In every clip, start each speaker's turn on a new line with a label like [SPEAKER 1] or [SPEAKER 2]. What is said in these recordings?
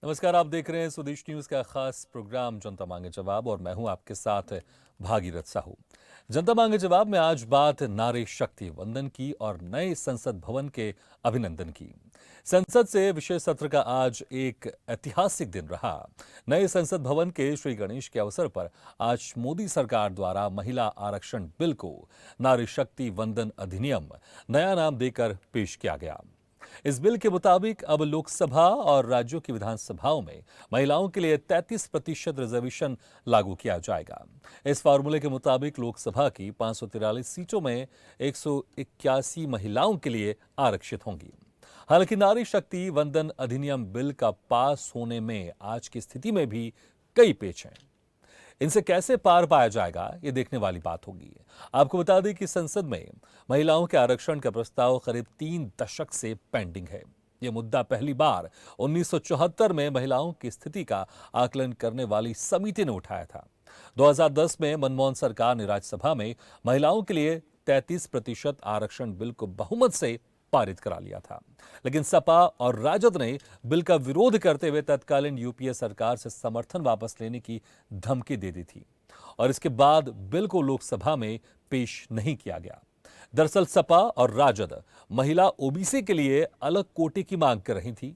[SPEAKER 1] नमस्कार, आप देख रहे हैं स्वदेश न्यूज का खास प्रोग्राम जनता मांगे जवाब और मैं हूं आपके साथ भागीरथ साहू। जनता मांगे जवाब में आज बात नारी शक्ति वंदन की और नए संसद भवन के अभिनंदन की। संसद से विशेष सत्र का आज एक ऐतिहासिक दिन रहा। नए संसद भवन के श्री गणेश के अवसर पर आज मोदी सरकार द्वारा महिला आरक्षण बिल को नारी शक्ति वंदन अधिनियम नया नाम देकर पेश किया गया। इस बिल के मुताबिक अब लोकसभा और राज्यों की विधानसभाओं में महिलाओं के लिए 33% रिजर्वेशन लागू किया जाएगा। इस फार्मूले के मुताबिक लोकसभा की 543 सीटों में 181 महिलाओं के लिए आरक्षित होंगी। हालांकि नारी शक्ति वंदन अधिनियम बिल का पास होने में आज की स्थिति में भी कई पेच हैं। इनसे कैसे पार पाया जाएगा, ये देखने वाली बात होगी। आपको बता दें कि संसद में महिलाओं के आरक्षण का प्रस्ताव करीब 3 दशक से पेंडिंग है। ये मुद्दा पहली बार 1974 में महिलाओं की स्थिति का आकलन करने वाली समिति ने उठाया था। 2010 में मनमोहन सरकार ने राज्यसभा में महिलाओं के लिए 33% आरक्षण बिल को बहुमत से पारित करा लिया था, लेकिन सपा और राजद ने बिल का विरोध करते हुए तत्कालीन यूपीए सरकार से समर्थन वापस लेने की धमकी दे दी थी और इसके बाद बिल को लोकसभा में पेश नहीं किया गया। दरअसल सपा और राजद महिला ओबीसी के लिए अलग कोटे की मांग कर रही थी।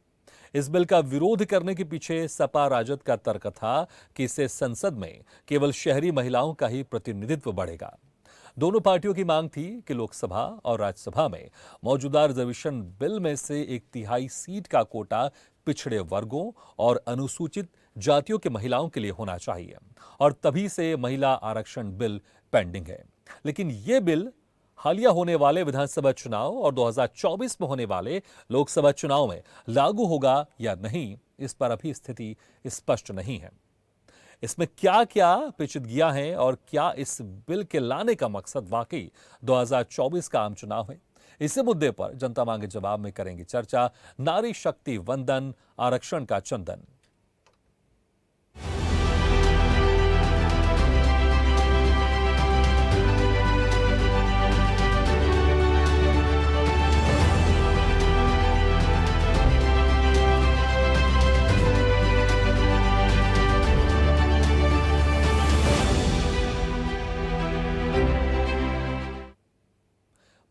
[SPEAKER 1] इस बिल का विरोध करने के पीछे सपा राजद का तर्क था कि इससे संसद में केवल शहरी महिलाओं का ही प्रतिनिधित्व बढ़ेगा। दोनों पार्टियों की मांग थी कि लोकसभा और राज्यसभा में मौजूदा रिजर्वेशन बिल में से 1/3 सीट का कोटा पिछड़े वर्गों और अनुसूचित जातियों के महिलाओं के लिए होना चाहिए और तभी से महिला आरक्षण बिल पेंडिंग है। लेकिन यह बिल हालिया होने वाले विधानसभा चुनाव और 2024 में होने वाले लोकसभा चुनाव में लागू होगा या नहीं, इस पर अभी स्थिति स्पष्ट नहीं है। इसमें क्या क्या पेचीदगियां हैं और क्या इस बिल के लाने का मकसद वाकई 2024 का आम चुनाव है, इसी मुद्दे पर जनता मांगे जवाब में करेंगे चर्चा। नारी शक्ति वंदन, आरक्षण का चंदन।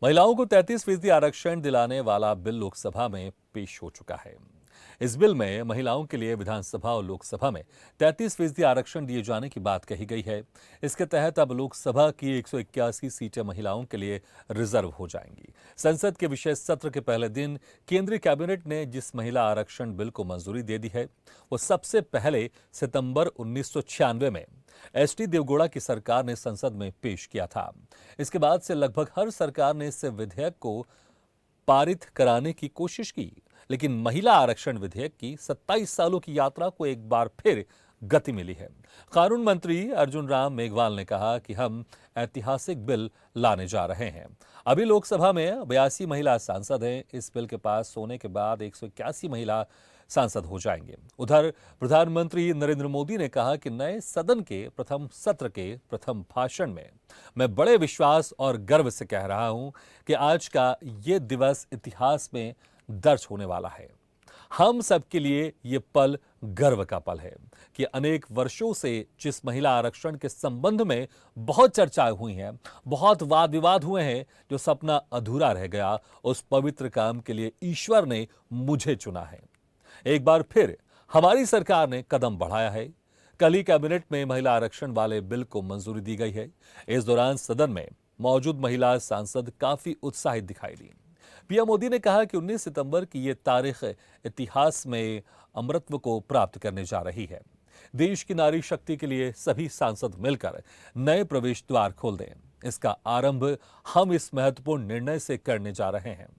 [SPEAKER 1] महिलाओं को 33% आरक्षण दिलाने वाला बिल लोकसभा में पेश हो चुका है। इस बिल में महिलाओं के लिए विधानसभा और लोकसभा में 33% आरक्षण दिए जाने की बात कही गई है। इसके तहत अब लोकसभा की 181 सीटें महिलाओं के लिए रिजर्व हो जाएंगी। संसद के विशेष सत्र के पहले दिन केंद्रीय कैबिनेट ने जिस महिला आरक्षण बिल को मंजूरी दे दी है, वो सबसे पहले सितंबर 1996 में एचडी देवगौड़ा की सरकार ने संसद में पेश किया था। इसके बाद से लगभग हर सरकार ने इस विधेयक को पारित कराने की कोशिश की, लेकिन महिला आरक्षण विधेयक की 27 सालों की यात्रा को एक बार फिर गति मिली है। कानून मंत्री अर्जुन राम मेघवाल ने कहा कि हम ऐतिहासिक बिल लाने जा रहे हैं। अभी लोकसभा में 82 महिला सांसद हैं। इस बिल के पास होने के बाद 181 महिला सांसद हो जाएंगे। उधर प्रधानमंत्री नरेंद्र मोदी ने कहा कि नए सदन के प्रथम सत्र के प्रथम भाषण में मैं बड़े विश्वास और गर्व से कह रहा हूं कि आज का ये दिवस इतिहास में दर्ज होने वाला है। हम सबके लिए ये पल गर्व का पल है कि अनेक वर्षों से जिस महिला आरक्षण के संबंध में बहुत चर्चाएं हुई हैं, बहुत वाद विवाद हुए हैं, जो सपना अधूरा रह गया, उस पवित्र काम के लिए ईश्वर ने मुझे चुना है। एक बार फिर हमारी सरकार ने कदम बढ़ाया है। कल ही कैबिनेट में महिला आरक्षण वाले बिल को मंजूरी दी गई है। इस दौरान सदन में मौजूद महिला सांसद काफी उत्साहित दिखाई दी। पीएम मोदी ने कहा कि 19 सितंबर की ये तारीख इतिहास में अमरत्व को प्राप्त करने जा रही है। देश की नारी शक्ति के लिए सभी सांसद मिलकर नए प्रवेश द्वार खोल दें। इसका आरंभ हम इस महत्वपूर्ण निर्णय से करने जा रहे हैं।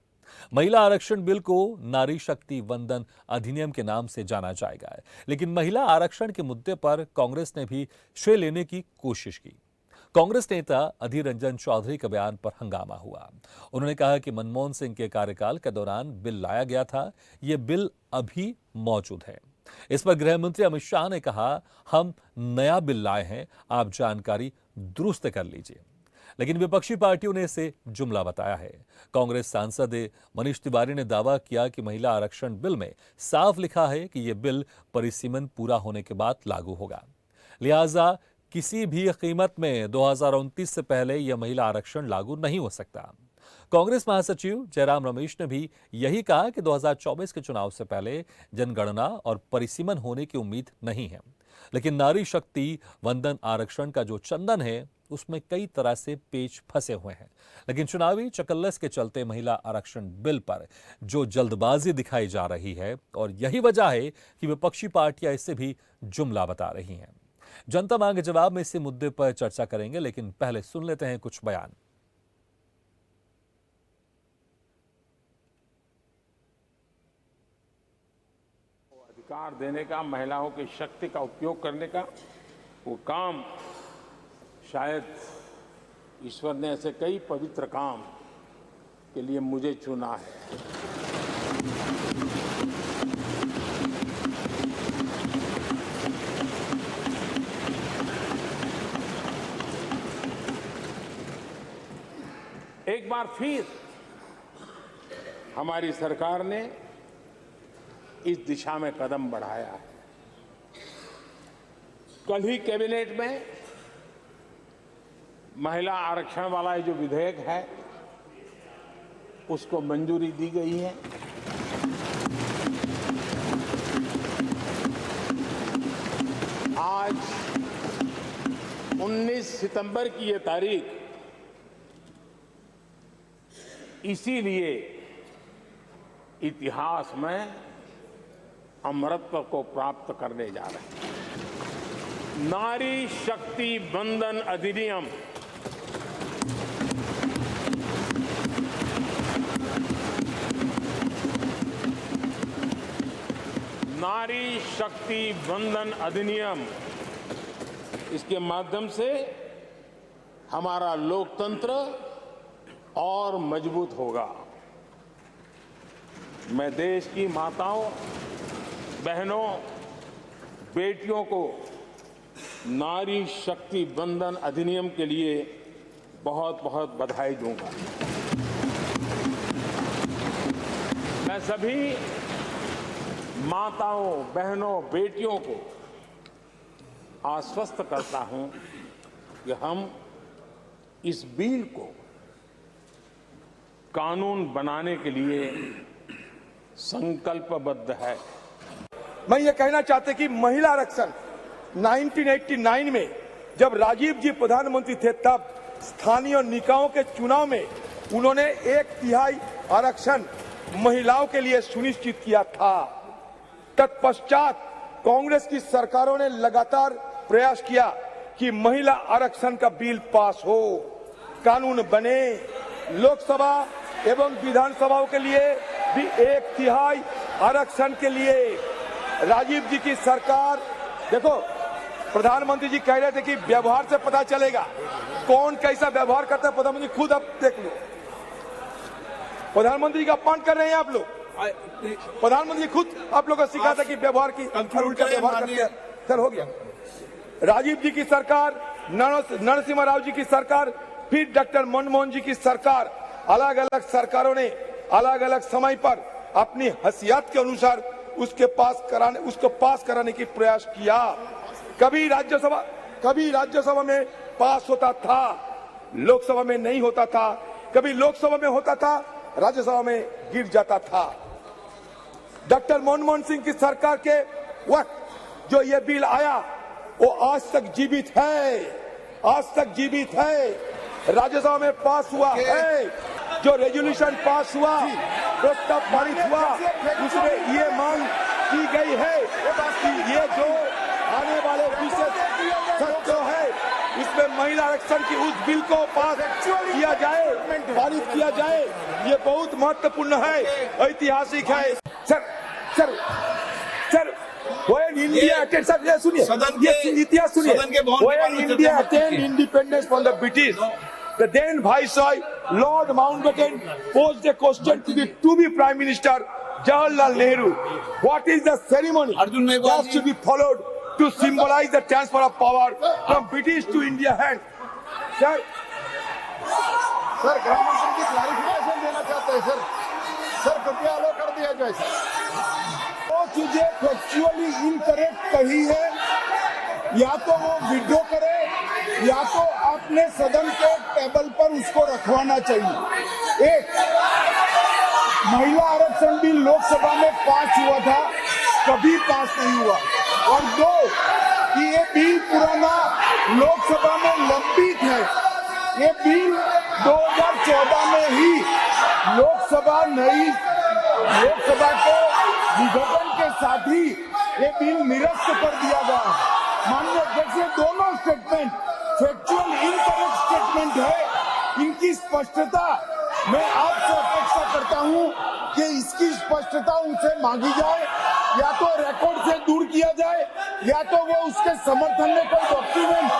[SPEAKER 1] महिला आरक्षण बिल को नारी शक्ति वंदन अधिनियम के नाम से जाना जाएगा, लेकिन महिला आरक्षण के मुद्दे पर कांग्रेस ने भी श्रेय लेने की कोशिश की। कांग्रेस नेता अधीर रंजन चौधरी के बयान पर हंगामा हुआ। उन्होंने कहा कि मनमोहन सिंह के कार्यकाल के दौरान बिल लाया गया था, यह बिल अभी मौजूद है। इस पर गृह मंत्री अमित शाह ने कहा, हम नया बिल लाए हैं, आप जानकारी दुरुस्त कर लीजिए। लेकिन विपक्षी पार्टियों ने इसे जुमला बताया है। कांग्रेस सांसद मनीष तिवारी ने दावा किया कि महिला आरक्षण बिल में साफ लिखा है कि यह बिल परिसीमन पूरा होने के बाद लागू होगा, लिहाजा किसी भी कीमत में 2029 से पहले यह महिला आरक्षण लागू नहीं हो सकता। कांग्रेस महासचिव जयराम रमेश ने भी यही कहा कि 2024 के चुनाव से पहले जनगणना और परिसीमन होने की उम्मीद नहीं है, लेकिन नारी शक्ति वंदन आरक्षण का जो चंदन है उसमें कई तरह से पेच फंसे हुए हैं। लेकिन चुनावी चकल्लस के चलते महिला आरक्षण बिल पर जो जल्दबाजी दिखाई जा रही है और यही वजह है कि विपक्षी पार्टियां इसे भी जुमला बता रही हैं। जनता मांगे जवाब में इसी मुद्दे पर चर्चा करेंगे, लेकिन पहले सुन लेते हैं कुछ बयान।
[SPEAKER 2] अधिकार देने का, महिलाओं की शक्ति का उपयोग करने का वो काम, शायद ईश्वर ने ऐसे कई पवित्र काम के लिए मुझे चुना है। एक बार फिर हमारी सरकार ने इस दिशा में कदम बढ़ाया है। कल ही कैबिनेट में महिला आरक्षण वाला जो विधेयक है उसको मंजूरी दी गई है। आज 19 सितंबर की ये तारीख इसीलिए इतिहास में अमरत्व को प्राप्त करने जा रहे हैं। नारी शक्ति वंदन अधिनियम नारी शक्ति वंदन अधिनियम, इसके माध्यम से हमारा लोकतंत्र और मजबूत होगा। मैं देश की माताओं, बहनों, बेटियों को नारी शक्ति वंदन अधिनियम के लिए बहुत बहुत बधाई दूंगा। मैं सभी माताओं, बहनों, बेटियों को आश्वस्त करता हूं कि हम इस बिल को कानून बनाने के लिए संकल्पबद्ध है।
[SPEAKER 3] मैं ये कहना चाहते कि महिला आरक्षण 1989 में जब राजीव जी प्रधानमंत्री थे तब स्थानीय निकायों के चुनाव में उन्होंने 1/3 आरक्षण महिलाओं के लिए सुनिश्चित किया था। तत्पश्चात कांग्रेस की सरकारों ने लगातार प्रयास किया कि महिला आरक्षण का बिल पास हो, कानून बने। लोकसभा एवं विधानसभाओं के लिए भी 1/3 आरक्षण के लिए राजीव जी की सरकार, देखो प्रधानमंत्री जी कह रहे थे कि व्यवहार से पता चलेगा कौन कैसा व्यवहार करता है। प्रधानमंत्री खुद अब देख लो, प्रधानमंत्री का अपमान कर रहे हैं आप लोग। प्रधानमंत्री खुद आप लोगों को सिखाता कि व्यवहार की उल्टा व्यवहार करते हैं। सर हो गया। राजीव जी की सरकार, नरसिम्हा राव जी की सरकार, फिर डॉक्टर मनमोहन जी की सरकार, अलग अलग सरकारों ने अलग अलग समय पर अपनी हैसियत के अनुसार उसको पास कराने की प्रयास किया। कभी राज्यसभा में पास होता था, लोकसभा में नहीं होता था। कभी लोकसभा में होता था, राज्यसभा में गिर जाता था। डॉक्टर मनमोहन सिंह की सरकार के वक्त जो ये बिल आया वो आज तक जीवित है, आज तक जीवित है। राज्यसभा में पास हुआ है। जो रेजोल्यूशन पास हुआ, प्रस्ताव पारित हुआ, उसमें ये मांग की गई है कि ये जो आने वाले विशेष सत्र है इसमें महिला आरक्षण की उस बिल को पास किया जाए, पारित किया जाए। ये बहुत महत्वपूर्ण है, ऐतिहासिक है। Sir when India attained, sir, सुनिए, इतिहास सुनिए। When India attained independence from the British, the then Viceroy Lord Mountbatten posed a question to be Prime Minister Jawaharlal Nehru. What is the ceremony that should be followed to symbolize the transfer of power from British to India hand? Sir,
[SPEAKER 4] sir गृह मंत्री जी clarification देना चाहते हैं sir. Sir कृपया अलो कर दिया जाए sir.
[SPEAKER 3] वो चीजें फैक्चुअली इनकरेक्ट कही है, या तो वो वीडियो करे या तो आपने सदन के टेबल पर उसको रखवाना चाहिए। एक, महिला आरक्षण बिल लोकसभा में पास हुआ था, कभी पास नहीं हुआ। और दो, कि ये बिल पुराना लोकसभा में लंबित है। ये बिल 2014 में ही लोकसभा के विघटन के साथ ही ये बिल निरस्त कर दिया गया। माननीय अध्यक्ष, दोनों स्टेटमेंट फैक्चुअल इनकरेक्ट स्टेटमेंट है। इनकी स्पष्टता मैं आपसे अपेक्षा करता हूं कि इसकी स्पष्टता उनसे मांगी जाए, या तो रिकॉर्ड से दूर किया जाए या तो वो उसके समर्थन में कोई डॉक्यूमेंट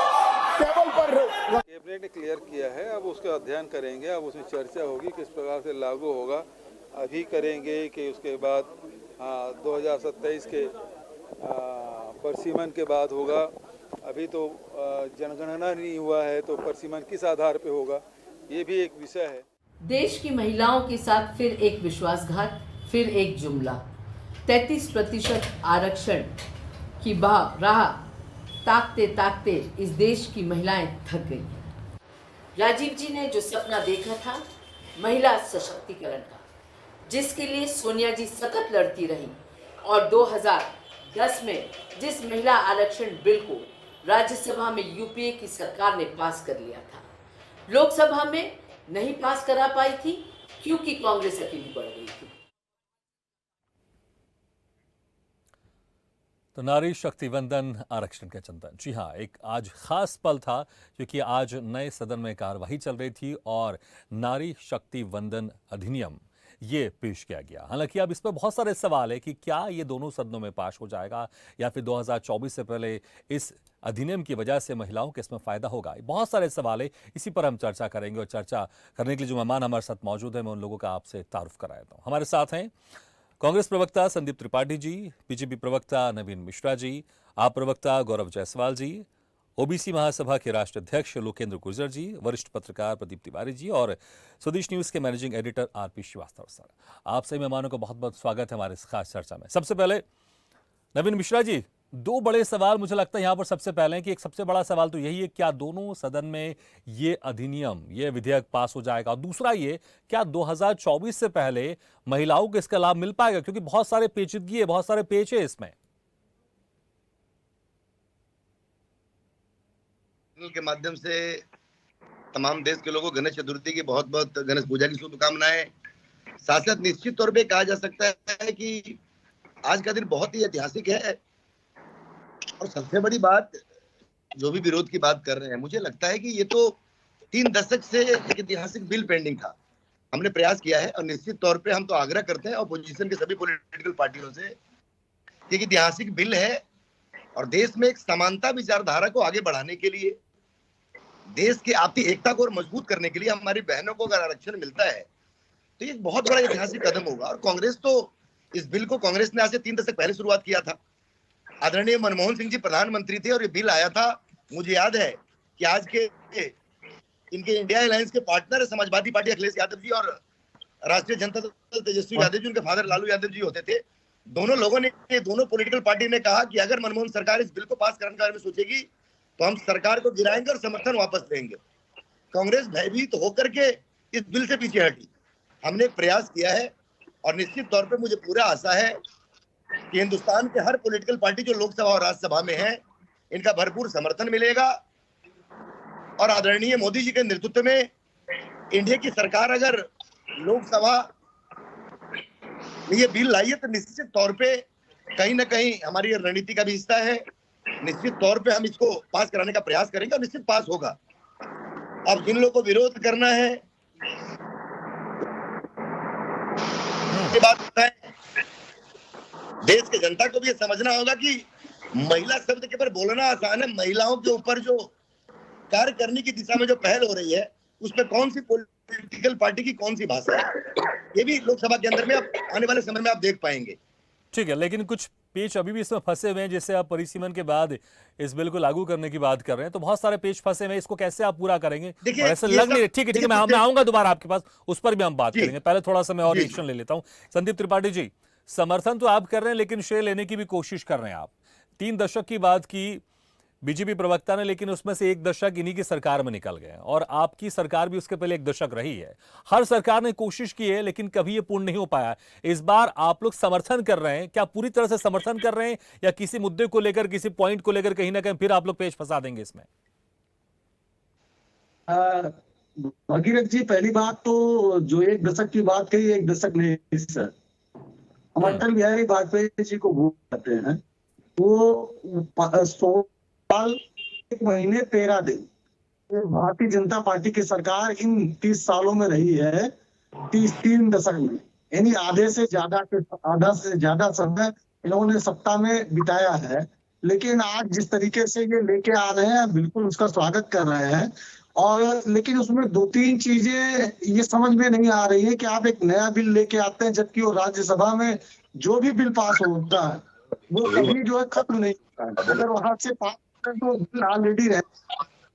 [SPEAKER 3] टेबल पर
[SPEAKER 5] कैबिनेट ने क्लियर किया है, अब उसका अध्ययन करेंगे, अब उसमें चर्चा होगी किस प्रकार से लागू होगा। अभी करेंगे कि उसके बाद 2027 के परसीमन के बाद होगा। अभी तो जनगणना नहीं हुआ है, तो परसीमन किस आधार पे होगा, ये भी एक विषय है।
[SPEAKER 6] देश की महिलाओं के साथ फिर एक विश्वासघात, फिर एक जुमला। 33% आरक्षण की राह ताकते ताकते इस देश की महिलाएं थक गई। राजीव जी ने जो सपना देखा था महिला सशक्तिकरण का, जिसके लिए सोनिया जी सतत लड़ती रही, और 2010 में जिस महिला आरक्षण बिल को राज्यसभा में यूपीए की सरकार ने पास कर लिया था, लोकसभा में नहीं पास करा पाई थी क्योंकि कांग्रेस अकेली बढ़ गई थी।
[SPEAKER 1] तो नारी शक्ति वंदन आरक्षण के चिंतन, जी हाँ, एक आज खास पल था क्योंकि आज नए सदन में कार्यवाही चल रही थी और नारी शक्ति वंदन अधिनियम ये पेश किया गया। हालांकि अब इस पर बहुत सारे सवाल है कि क्या ये दोनों सदनों में पास हो जाएगा या फिर 2024 से पहले इस अधिनियम की वजह से महिलाओं को इसमें फायदा होगा। बहुत सारे सवाल है, इसी पर हम चर्चा करेंगे और चर्चा करने के लिए जो मेहमान हमारे साथ मौजूद है मैं उन लोगों का आपसे तारुफ करा देता हूँ। हमारे साथ हैं कांग्रेस प्रवक्ता संदीप त्रिपाठी जी, बीजेपी प्रवक्ता नवीन मिश्रा जी, आप प्रवक्ता गौरव जायसवाल जी, ओबीसी महासभा के राष्ट्रीय अध्यक्ष लोकेंद्र गुर्जर जी, वरिष्ठ पत्रकार प्रदीप तिवारी जी और स्वदेश न्यूज के managing editor RP Shrivastava sir. आप सभी मेहमानों का बहुत बहुत स्वागत है हमारे इस खास चर्चा में। सबसे पहले नवीन मिश्रा जी, दो बड़े सवाल मुझे लगता है यहाँ पर सबसे पहले कि एक सबसे बड़ा सवाल तो यही है, क्या दोनों सदन में ये अधिनियम, ये विधेयक पास हो जाएगा, और दूसरा ये क्या 2024 से पहले महिलाओं को इसका लाभ मिल पाएगा, क्योंकि बहुत सारे पेचीदगी है, बहुत सारे पेच है इसमें।
[SPEAKER 4] के माध्यम से तमाम देश के लोगों को गणेश चतुर्थी की बहुत बहुत गणेश पूजा की शुभकामनाएं। साथ साथ निश्चित तौर पे कहा जा सकता है कि आज का दिन बहुत ही ऐतिहासिक है, और सबसे बड़ी बात जो भी विरोध की बात कर रहे हैं, मुझे लगता है कि ये तो 3 दशक से एक ऐतिहासिक बिल पेंडिंग था। हमने प्रयास किया है और निश्चित तौर पे हम तो आग्रह करते हैं ऑपोजिशन के सभी पॉलिटिकल पार्टियों से कि ऐतिहासिक बिल है और देश में एक समानता विचारधारा को आगे बढ़ाने के लिए, देश की आपसी एकता को और मजबूत करने के लिए हमारी बहनों को अगर आरक्षण मिलता है तो ये एक बहुत बड़ा ऐतिहासिक कदम होगा। और कांग्रेस तो इस बिल को कांग्रेस ने आज से 3 दशक पहले शुरुआत किया था। आदरणीय मनमोहन सिंह जी प्रधानमंत्री थे और ये बिल आया था। मुझे याद है कि आज के इनके इंडिया अलायंस के पार्टनर समाजवादी पार्टी अखिलेश यादव जी और राष्ट्रीय जनता दल तेजस्वी यादव जी, उनके फादर लालू यादव जी होते थे। दोनों लोगों ने, दोनों पॉलिटिकल पार्टी ने कहा कि अगर मनमोहन सरकार इस बिल को पास करने के बारे में सोचेगी तो हम सरकार को गिराएंगे और समर्थन वापस लेंगे। कांग्रेस भयभीत होकर के इस बिल से पीछे हटी। हमने प्रयास किया है और निश्चित तौर पे मुझे पूरा आशा है कि हिंदुस्तान के हर पॉलिटिकल पार्टी जो लोकसभा और राज्यसभा में है, इनका भरपूर समर्थन मिलेगा। और आदरणीय मोदी जी के नेतृत्व में इंडिया की सरकार अगर लोकसभा में ये बिल लाई है तो निश्चित तौर पे कहीं ना कहीं हमारी रणनीति का भी हिस्सा है। निश्चित तौर पे हम इसको पास कराने का प्रयास करेंगे और निश्चित पास होगा। अब जिन लोगों को विरोध करना है ये बात है, देश की जनता को भी ये समझना होगा कि महिला शब्द के ऊपर बोलना आसान है, महिलाओं के ऊपर जो कार्य करने की दिशा में जो पहल हो रही है उस पर कौन सी पॉलिटिकल पार्टी की कौन सी भाषा है, ये भी लोकसभा के अंदर में अब आने वाले समय में आप देख पाएंगे।
[SPEAKER 1] ठीक है, लेकिन कुछ पेच अभी भी इसमें फंसे हुए हैं, जिससे आप परिसीमन के बाद इस बिल को लागू करने की बात कर रहे हैं, तो बहुत सारे पेच फंसे हुए हैं, इसको कैसे आप पूरा करेंगे?
[SPEAKER 4] देखिए,
[SPEAKER 1] और ऐसा
[SPEAKER 4] ये
[SPEAKER 1] लग नहीं
[SPEAKER 4] सब-
[SPEAKER 1] ठीक है
[SPEAKER 4] देखिए,
[SPEAKER 1] मैं आऊंगा दोबारा आपके पास, उस पर भी हम बात
[SPEAKER 4] जी।
[SPEAKER 1] करेंगे। पहले थोड़ा सा मैं और
[SPEAKER 4] जी।
[SPEAKER 1] रिएक्शन ले लेता हूं। संदीप त्रिपाठी जी, समर्थन तो आप कर रहे हैं, लेकिन श्रेय लेने की भी कोशिश कर रहे हैं आप। 3 दशक की बात की बीजेपी प्रवक्ता ने, लेकिन उसमें से 1 दशक इन्हीं की सरकार में निकल गए, और आपकी सरकार भी उसके पहले 1 दशक रही है। हर सरकार ने कोशिश की है, लेकिन कभी ये पूर्ण नहीं हो पाया। इस बार आप लोग समर्थन कर रहे हैं, क्या पूरी तरह से समर्थन कर रहे हैं, या किसी मुद्दे को लेकर, किसी पॉइंट को लेकर कहीं ना कहीं फिर आप लोग पेच फंसा देंगे इसमें?
[SPEAKER 7] भगीरथ जी, पहली बात तो जो 1 दशक की बात कही, 1 दशक नहीं सर, हम अटल बिहारी वाजपेयी जी को भूल जाते हैं। वो 16 साल 1 महीने 13 दिन भारतीय जनता पार्टी की सरकार इन 30 सालों में रही है, 3 दशक में, यानी आधा से ज्यादा समय इन्होंने सत्ता में बिताया है। लेकिन आज जिस तरीके से ये लेके आ रहे हैं, बिल्कुल उसका स्वागत कर रहे हैं। और लेकिन उसमें 2-3 चीजें ये समझ में नहीं आ रही है कि आप एक नया बिल लेके आते हैं, जबकि वो राज्यसभा में जो भी बिल पास होता है वो कभी जो है खत्म नहीं होता है। अगर वहां से पास तो बिल ऑलरेडी रहे।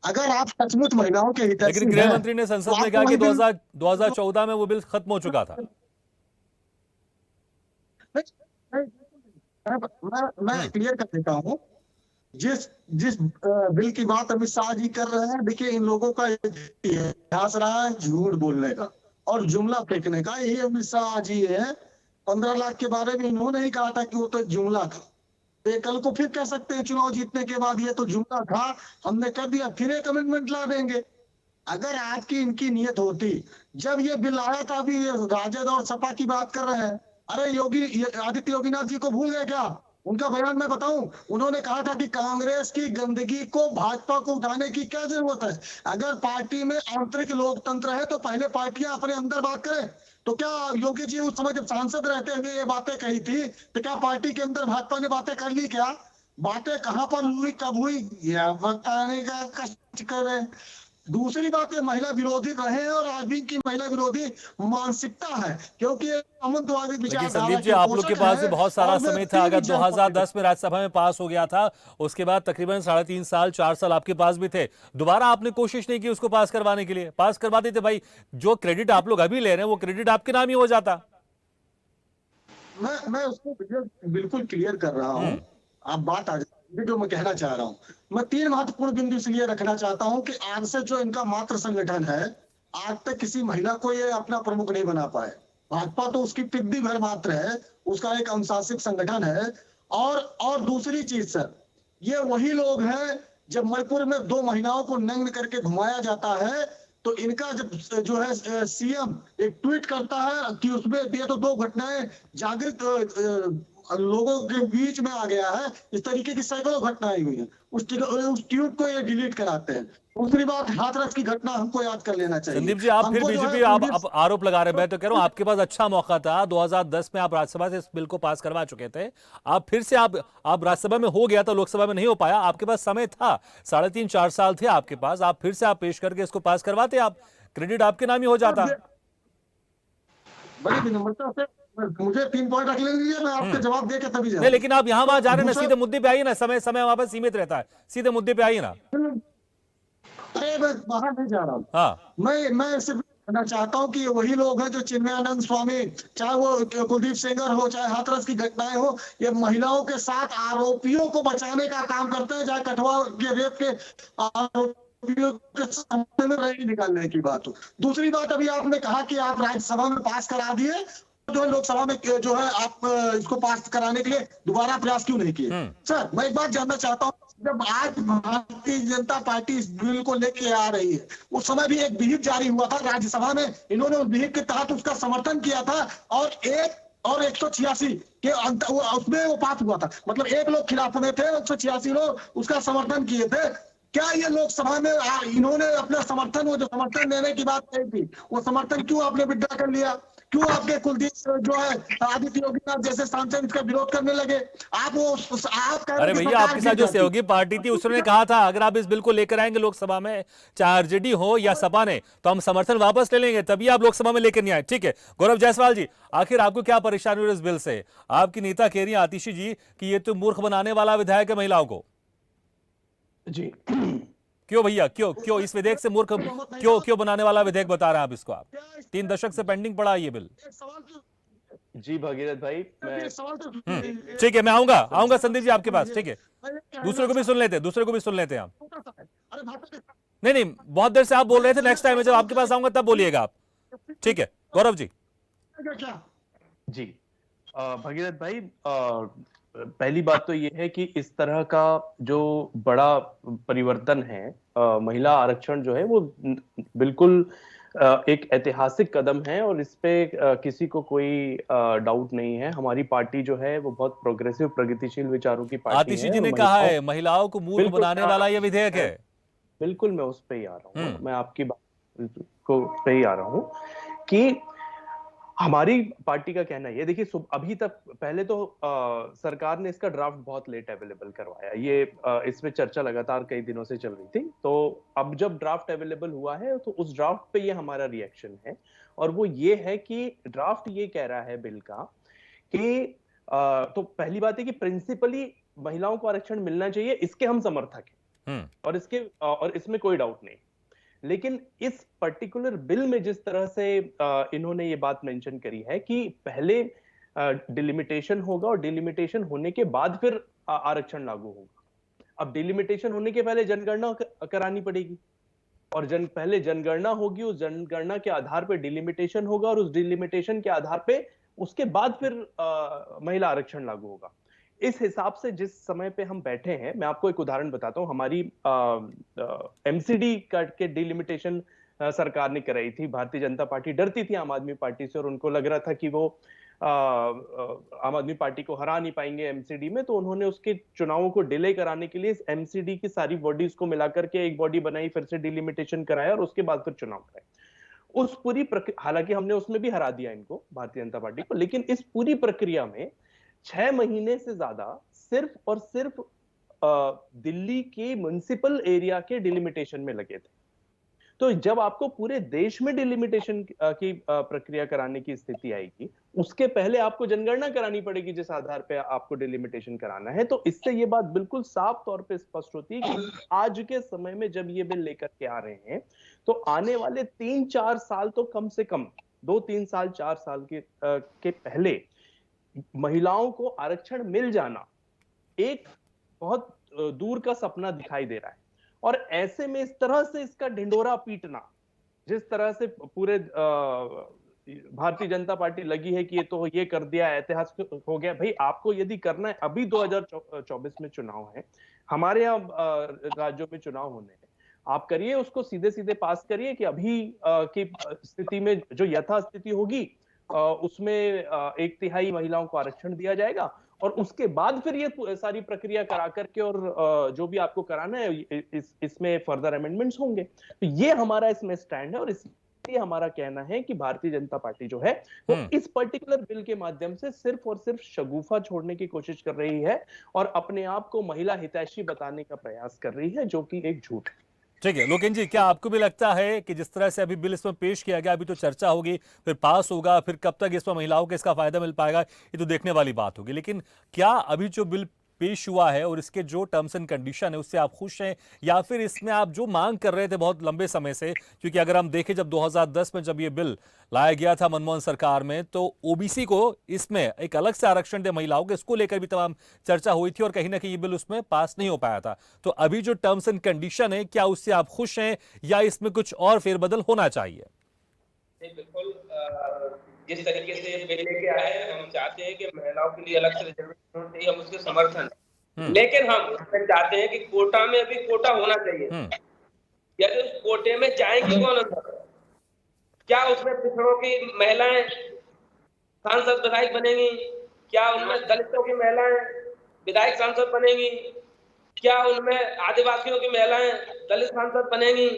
[SPEAKER 7] अगर आप सचमुच महिलाओं के हित
[SPEAKER 1] लेकिन गृह मंत्री ने संसद में कहा कि 2014 में वो बिल खत्म हो चुका था।
[SPEAKER 7] मैं क्लियर कर देता हूँ। जिस बिल की बात अमित शाह जी कर रहे हैं, देखिए इन लोगों का इतिहास रहा है झूठ बोलने का और जुमला फेंकने का। यही अमित शाह जी है। 15 लाख के बारे में इन्होंने ही कहा था कि वो तो जुमला था। तो कल को फिर कह सकते हैं चुनाव जीतने के बाद ये तो जुमला था, हमने कर दिया, फिर एक अमेंडमेंट ला देंगे। अगर आपकी इनकी नियत होती, जब ये बिल आया था, अभी राजद और सपा की बात कर रहे हैं, अरे आदित्य योगीनाथ जी को भूल गए क्या? उनका बयान मैं बताऊं, उन्होंने कहा था कि कांग्रेस की गंदगी को भाजपा को उठाने की क्या जरूरत है? अगर पार्टी में आंतरिक लोकतंत्र है तो पहले पार्टियां अपने अंदर बात करें। तो क्या योगी जी उस समय जब सांसद रहते हुए ये बातें कही थी, तो क्या पार्टी के अंदर भाजपा ने बातें कर ली क्या? बातें कहां पर हुई, कब हुई, यह बताने का कष्ट करें। दूसरी बात, ये महिला विरोधी रहे हैं और आज भी की महिला विरोधी मानसिकता है, क्योंकि अमनवादी
[SPEAKER 1] देखिए संदीप जी, आप लोग के पास भी बहुत सारा समय था। अगर 2010 में राज्यसभा में पास हो गया था, उसके बाद तकरीबन 3.5 साल 4 साल आपके पास भी थे। दोबारा आपने कोशिश नहीं की उसको पास करवाने के लिए? पास करवा देते भाई, जो क्रेडिट आप लोग अभी ले रहे हैं वो क्रेडिट आपके नाम ही हो जाता।
[SPEAKER 7] मैं उसको बिल्कुल क्लियर कर रहा हूँ। आप बात आ जाए जो मैं कहना चाह रहा हूँ। मैं 3 महत्वपूर्ण बिंदु इसलिए रखना चाहता हूँ कि आज से जो इनका मात्र संगठन है, आज तक किसी महिला को ये अपना प्रमुख नहीं बना पाए। भाजपा तो उसकी पिद्दी भर मात्र है, उसका एक अनुशासित संगठन है। और दूसरी चीज सर, ये वही लोग हैं, जब मणिपुर में 2 महिलाओं को नग्न करके घुमाया जाता है, तो इनका जब जो है सीएम एक ट्वीट करता है कि उसमें ये तो 2 घटनाएं जागृत लोगों के बीच में आ गया है, इस तरीके की सैकड़ों घटनाएं हुई हैं। उस ट्वीट को ये डिलीट कराते हैं। दूसरी बात, हाथरस की घटना हमको याद कर लेना चाहिए।
[SPEAKER 1] संदीप जी, आप फिर बीजेपी आप आरोप लगा रहे हैं। मैं तो कह रहा हूं आपके पास अच्छा मौका था। 2010 में आप राज्यसभा से इस बिल को पास करवा चुके थे। आप फिर से आप राज्यसभा में हो गया था, लोकसभा में नहीं हो पाया। आपके पास समय था, 3.5-4 साल थे आपके पास। आप फिर से आप पेश करके इसको पास करवाते, आप क्रेडिट आपके नाम ही हो जाता।
[SPEAKER 7] बड़ी विनम्रता से मुझे 3 पॉइंट रख लेंगे, मैं आपके जवाब दे के तभी
[SPEAKER 1] नहीं, लेकिन आप यहाँ वहां जा रहे हैं ना, सीधे मुद्दे पे आइए ना। समय वहां पर सीमित रहता है, सीधे मुद्दे पे आइए ना।
[SPEAKER 7] अरे मैं बाहर नहीं जा रहा हूँ।
[SPEAKER 1] हाँ,
[SPEAKER 7] मैं सिर्फ कहना चाहता हूँ कि वही लोग हैं जो चिन्मयानंद स्वामी, चाहे वो कुलदीप सेंगर हो, चाहे हाथरस की घटनाएं हो, ये महिलाओं के साथ आरोपियों को बचाने का काम करते हैं। चाहे कठुआ के रेप के आरोपियों के सामने में रैली निकालने की बात हो। दूसरी बात, अभी आपने कहा कि आप राज्यसभा में पास करा दिए, जो लोकसभा में जो है आप इसको पास कराने के लिए दोबारा प्रयास क्यों नहीं किए? सर, मैं एक बात जानना चाहता हूँ, जब आज भारतीय जनता पार्टी इस बिल को लेके आ रही है, उस समय भी एक विहिप जारी हुआ था राज्यसभा में, इन्होंने उस विहिप के तहत उसका समर्थन किया था और 186 के उसमें वो पास हुआ था। मतलब 1 लोग खिलाफ में थे, 186 लोग उसका समर्थन किए थे। क्या ये लोकसभा में इन्होंने अपना समर्थन, वो जो समर्थन देने की बात कही थी, वो समर्थन क्यों आपने विड्रॉ कर लिया? क्यों आपके कुलदीप जो है आदित्य योगीनाथ जैसे सांसद इसका विरोध करने लगे? आप आप कह रहे
[SPEAKER 1] अरे
[SPEAKER 7] हैं कि
[SPEAKER 1] भैया,
[SPEAKER 7] सरकार
[SPEAKER 1] आपके
[SPEAKER 7] गिर
[SPEAKER 1] साथ जो
[SPEAKER 7] जाती।
[SPEAKER 1] सहयोगी पार्टी थी उसने कहा था अगर आप इस बिल को लेकर आएंगे लोकसभा में, चाहे आरजेडी हो या सपा ने, तो हम समर्थन वापस ले लेंगे, तभी आप लोकसभा में लेकर नहीं आए। ठीक है गौरव जायसवाल जी, आखिर आपको क्या परेशानी हुई इस बिल से? आपकी नेता कह रही है आतिशी जी कि ये तो मूर्ख बनाने वाला विधायक है महिलाओं को।
[SPEAKER 8] जी
[SPEAKER 1] क्यों भैया, क्यों क्यों इस विधेयक से मूर्ख क्यों क्यों बनाने वाला विधेयक बता रहे हैं आप इसको? आप 3 दशक से पेंडिंग पड़ा है ये बिल।
[SPEAKER 7] एक सवाल तो
[SPEAKER 8] जी भगीरथ भाई, मैं
[SPEAKER 7] एक सवाल तो
[SPEAKER 1] ठीक है, मैं आऊंगा संदीप जी आपके पास। ठीक है, दूसरे को भी सुन लेते हैं आप।
[SPEAKER 7] अरे भाजपा
[SPEAKER 1] नहीं, बहुत देर से आप बोल रहे थे, नेक्स्ट टाइम में जब आपके पास आऊंगा तब बोलिएगा आप। ठीक है गौरव जी।
[SPEAKER 7] क्या
[SPEAKER 8] जी भगीरथ भाई, पहली बात तो ये है कि इस तरह का जो बड़ा परिवर्तन है, महिला आरक्षण जो है वो बिल्कुल एक ऐतिहासिक कदम है और इस पे किसी को कोई डाउट नहीं है। हमारी पार्टी जो है वो बहुत प्रोग्रेसिव प्रगतिशील विचारों की पार्टी
[SPEAKER 1] आतिशी
[SPEAKER 8] है।
[SPEAKER 1] जी ने कहा है महिलाओं को मूर्ख
[SPEAKER 8] बिल्कुल,
[SPEAKER 1] बनाने वाला ये विधेयक है।
[SPEAKER 8] बिल्कुल मैं उस पे ही आ रहा हूँ, मैं आपकी बात को पे ही आ रहा हूँ कि हमारी पार्टी का कहना ये देखिए, अभी तक पहले तो सरकार ने इसका ड्राफ्ट बहुत लेट अवेलेबल करवाया। ये इसमें चर्चा लगातार कई दिनों से चल रही थी, तो अब जब ड्राफ्ट अवेलेबल हुआ है तो उस ड्राफ्ट पे ये हमारा रिएक्शन है। और वो ये है कि ड्राफ्ट ये कह रहा है बिल का कि तो पहली बात है कि प्रिंसिपली महिलाओं को आरक्षण मिलना चाहिए, इसके हम समर्थक हैं और इसमें कोई डाउट नहीं। लेकिन इस पर्टिकुलर बिल में जिस तरह से इन्होंने ये बात मेंशन करी है कि पहले डिलिमिटेशन होगा और डिलिमिटेशन होने के बाद फिर आरक्षण लागू होगा। अब डिलिमिटेशन होने के पहले जनगणना करानी पड़ेगी और पहले जनगणना होगी, उस जनगणना के आधार पर डिलिमिटेशन होगा और उस डिलिमिटेशन के आधार पे उसके बाद फिर महिला आरक्षण लागू होगा। इस हिसाब से जिस समय पे हम बैठे हैं, मैं आपको एक उदाहरण बताता हूं। हमारी एमसीडी के डिलिमिटेशन सरकार ने कराई थी। भारतीय जनता पार्टी डरती थी आम आदमी पार्टी से और उनको लग रहा था कि वो आम आदमी पार्टी को हरा नहीं पाएंगे एमसीडी में, तो उन्होंने उसके चुनावों को डिले कराने के लिए एमसीडी की सारी बॉडीज को मिलाकर के एक बॉडी बनाई, फिर से डिलिमिटेशन कराया और उसके बाद फिर चुनाव कराए। उस पूरी प्रक्रिया, हालांकि हमने उसमें भी हरा दिया इनको, भारतीय जनता पार्टी को, लेकिन इस पूरी प्रक्रिया में 6 महीने से ज्यादा सिर्फ और सिर्फ दिल्ली के म्युनिसिपल एरिया के डिलिमिटेशन में लगे थे। तो जब आपको पूरे देश में डिलिमिटेशन की प्रक्रिया कराने की स्थिति आएगी, उसके पहले आपको जनगणना करानी पड़ेगी जिस आधार पे आपको डिलिमिटेशन कराना है। तो इससे ये बात बिल्कुल साफ तौर पे स्पष्ट होती है कि आज के समय में जब ये बिल लेकर के आ रहे हैं, तो आने वाले 3-4 साल तो कम से कम 2-3 साल 4 साल के पहले महिलाओं को आरक्षण मिल जाना एक बहुत दूर का सपना दिखाई दे रहा है। और ऐसे में इस तरह से इसका ढिंढोरा पीटना, जिस तरह से पूरे भारतीय जनता पार्टी लगी है कि ये तो ये कर दिया, ऐतिहासिक हो गया। भाई आपको यदि करना है, अभी 2024 में चुनाव है, हमारे यहाँ राज्यों में चुनाव होने हैं, आप करिए उसको सीधे सीधे पास करिए कि अभी की स्थिति में जो यथास्थिति होगी उसमें 1/3 महिलाओं को आरक्षण दिया जाएगा और उसके बाद फिर ये सारी प्रक्रिया करा करके और जो भी आपको कराना है इसमें फर्दर अमेंडमेंट्स होंगे। तो ये हमारा इसमें स्टैंड है और इसलिए हमारा कहना है कि भारतीय जनता पार्टी जो है वो इस पर्टिकुलर बिल के माध्यम से सिर्फ और सिर्फ शगुफा छोड़ने की कोशिश कर रही है और अपने आप को महिला हितैषी बताने का प्रयास कर रही है, जो कि एक झूठ है।
[SPEAKER 1] ठीक है लोकेन जी, क्या आपको भी लगता है कि जिस तरह से अभी बिल इसमें पेश किया गया, अभी तो चर्चा होगी, फिर पास होगा, फिर कब तक इसमें महिलाओं को इसका फायदा मिल पाएगा ये तो देखने वाली बात होगी, लेकिन क्या अभी जो बिल पेश हुआ है और इसके जो टर्म्स एंड कंडीशन है उससे आप खुश हैं, या फिर इसमें आप जो मांग कर रहे थे बहुत लंबे समय से? क्योंकि अगर हम देखें जब 2010 में जब ये बिल लाया गया था मनमोहन सरकार में, तो ओबीसी को इसमें एक अलग से आरक्षण दे महिलाओं के, इसको लेकर भी तमाम चर्चा हुई थी और कहीं ना कहीं ये बिल उसमें पास नहीं हो पाया था। तो अभी जो टर्म्स एंड कंडीशन है, क्या उससे आप खुश हैं या इसमें कुछ और फेरबदल होना चाहिए?
[SPEAKER 9] बिल्कुल, जिस तरीके से बिल लेके आए हैं, हम चाहते हैं कि महिलाओं के लिए अलग से रिजर्वेशन होनी चाहिए, हम उसके समर्थन हैं। लेकिन हम चाहते हैं कि कोटा में भी कोटा होना चाहिए। यदि उस कोटे में जाएंगे कौन अंदर? क्या उसमें पिछड़ों की महिलाएं सांसद विधायक बनेंगी? क्या उनमें दलितों की महिलाएं विधायक सांसद बनेंगी? क्या उनमें आदिवासियों की महिलाएं दलित सांसद बनेंगी?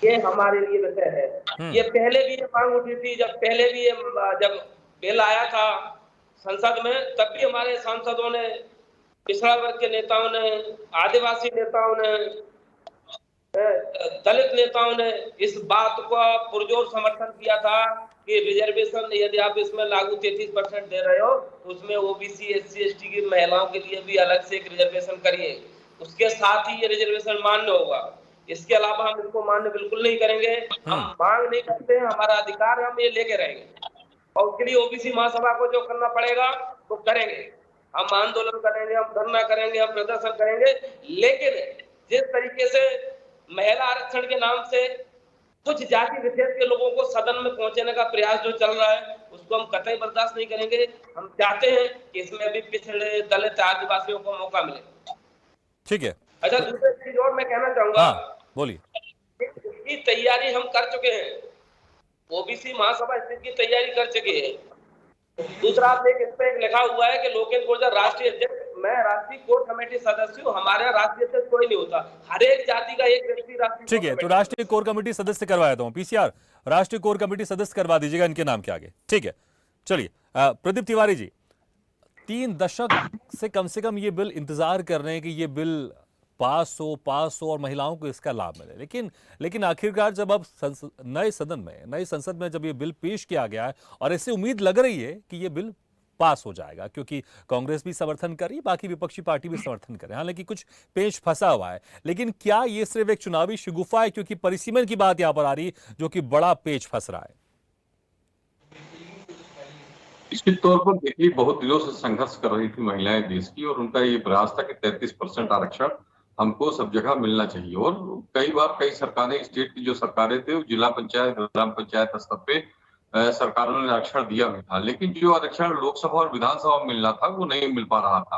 [SPEAKER 9] ये हमारे लिए विषय है। ये पहले भी ये मांग उठी थी, जब बिल आया था संसद में, तब भी हमारे सांसदों ने, पिछड़ा वर्ग के नेताओं ने, आदिवासी नेताओं ने, दलित नेताओं ने इस बात को पुरजोर समर्थन किया था कि रिजर्वेशन यदि आप इसमें लागू 33% दे रहे हो तो उसमें ओबीसी, एससी, एसटी की महिलाओं के लिए भी अलग से एक रिजर्वेशन करिए, उसके साथ ही ये रिजर्वेशन मान्य होगा। इसके अलावा हम इसको मान्य बिल्कुल नहीं करेंगे। हम मांग नहीं करते हैं, हमारा अधिकार है, हम ये लेके रहेंगे और उसके लिए ओबीसी महासभा को जो करना पड़ेगा वो करेंगे। हम आंदोलन करेंगे, हम धरना करेंगे, हम प्रदर्शन करेंगे, लेकिन जिस तरीके से महिला आरक्षण के नाम से कुछ जाति विशेष के लोगों को सदन में पहुंचाने का प्रयास जो चल रहा है उसको हम कतई बर्दाश्त नहीं करेंगे। हम चाहते हैं कि इसमें भी पिछड़े, दलित, आदिवासियों को मौका मिले।
[SPEAKER 1] ठीक है।
[SPEAKER 9] अच्छा, दूसरी चीज और मैं कहना चाहूंगा,
[SPEAKER 1] बोलिए।
[SPEAKER 9] इसकी तैयारी हम कर चुके हैं, ओबीसी महासभा इसकी तैयारी कर चुकी है। दूसरा, आपने इस पे लिखा हुआ है कि लोकेश गुर्जर राष्ट्रीय अध्यक्ष, मैं राष्ट्रीय कोर कमेटी सदस्य हूँ, हमारे राष्ट्रीय अध्यक्ष कोई नहीं होता, हर एक जाति का एक व्यक्ति राष्ट्रीय।
[SPEAKER 1] ठीक है, तो राष्ट्रीय कोर कमेटी सदस्य करवाया था, पीसीआर राष्ट्रीय कोर कमेटी सदस्य करवा दीजिएगा इनके नाम के आगे। ठीक है, चलिए प्रदीप तिवारी जी, 3 दशक से कम ये बिल इंतजार कर रहे हैं कि ये बिल पास हो और महिलाओं को इसका लाभ मिले, लेकिन आखिरकार जब अब नए संसद में जब ये बिल पेश किया गया है और इससे उम्मीद लग रही है कि ये बिल पास हो जाएगा, क्योंकि कांग्रेस भी समर्थन कर रही है, बाकी विपक्षी पार्टी भी समर्थन कर रहे हैं, हालांकि कुछ पेच फंसा हुआ है, लेकिन क्या ये सिर्फ एक चुनावी शगुफा है, क्योंकि परिसीमन की बात यहां पर आ रही है जो कि बड़ा पेच फंस रहा है।
[SPEAKER 10] निश्चित तौर पर देखिए, बहुत दिनों से संघर्ष कर रही थी महिलाएं देश की, और उनका ये प्रयास था कि 33% आरक्षण हमको सब जगह मिलना चाहिए। और कई बार कई सरकारें, स्टेट की जो सरकारें थे, जिला पंचायत, ग्राम पंचायत स्तर पे सरकारों ने आरक्षण दिया भी था, लेकिन जो आरक्षण लोकसभा और विधानसभा में मिलना था वो नहीं मिल पा रहा था।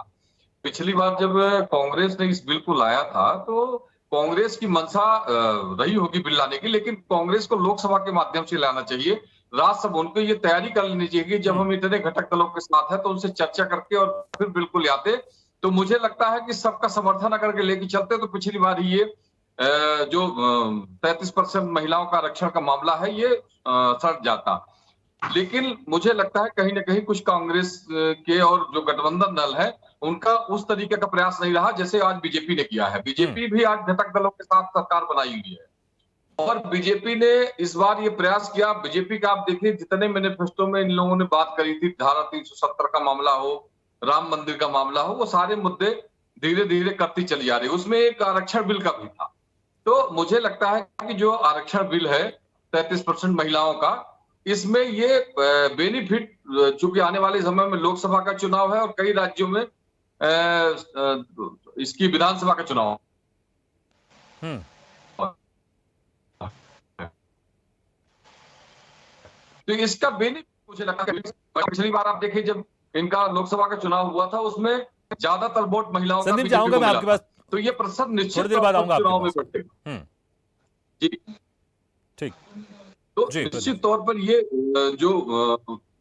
[SPEAKER 10] पिछली बार जब कांग्रेस ने इस बिल को लाया था तो कांग्रेस की मंशा रही होगी बिल लाने की, लेकिन कांग्रेस को लोकसभा के माध्यम से लाना चाहिए। राज्यसभा उनको ये तैयारी कर लेनी चाहिए कि जब हम इतने घटक दलों के साथ है तो उनसे चर्चा करके और फिर बिल को ले आते। तो मुझे लगता है कि सबका समर्थन अगर के लेके चलते तो पिछली बार ही ये जो 33% महिलाओं का आरक्षण का मामला है ये सड़ जाता। लेकिन मुझे लगता है कहीं ना कहीं कुछ कांग्रेस के और जो गठबंधन दल है उनका उस तरीके का प्रयास नहीं रहा जैसे आज बीजेपी ने किया है। बीजेपी भी आज घटक दलों के साथ सरकार बनाई हुई है और बीजेपी ने इस बार ये प्रयास किया। बीजेपी का आप देखिए, जितने मैनिफेस्टो में इन लोगों ने बात करी थी, धारा 370 का मामला हो, राम मंदिर का मामला हो, वो सारे मुद्दे धीरे धीरे करती चली जा रही। उसमें एक आरक्षण बिल का भी था। तो मुझे लगता है कि जो आरक्षण बिल है 33% महिलाओं का, इसमें ये बेनिफिट, चूंकि आने वाले समय में लोकसभा का चुनाव है और कई राज्यों में इसकी विधानसभा का चुनाव, तो इसका बेनिफिट मुझे लगता है। पिछली बार आप देखिए जब इनका लोकसभा का चुनाव हुआ था उसमें ज्यादातर वोट महिलाओं का बीजेपी को मिला था। तो ये प्रतिशत निश्चित चुनाव में बढ़ेगा। जी ठीक, तो निश्चित तौर पर ये जो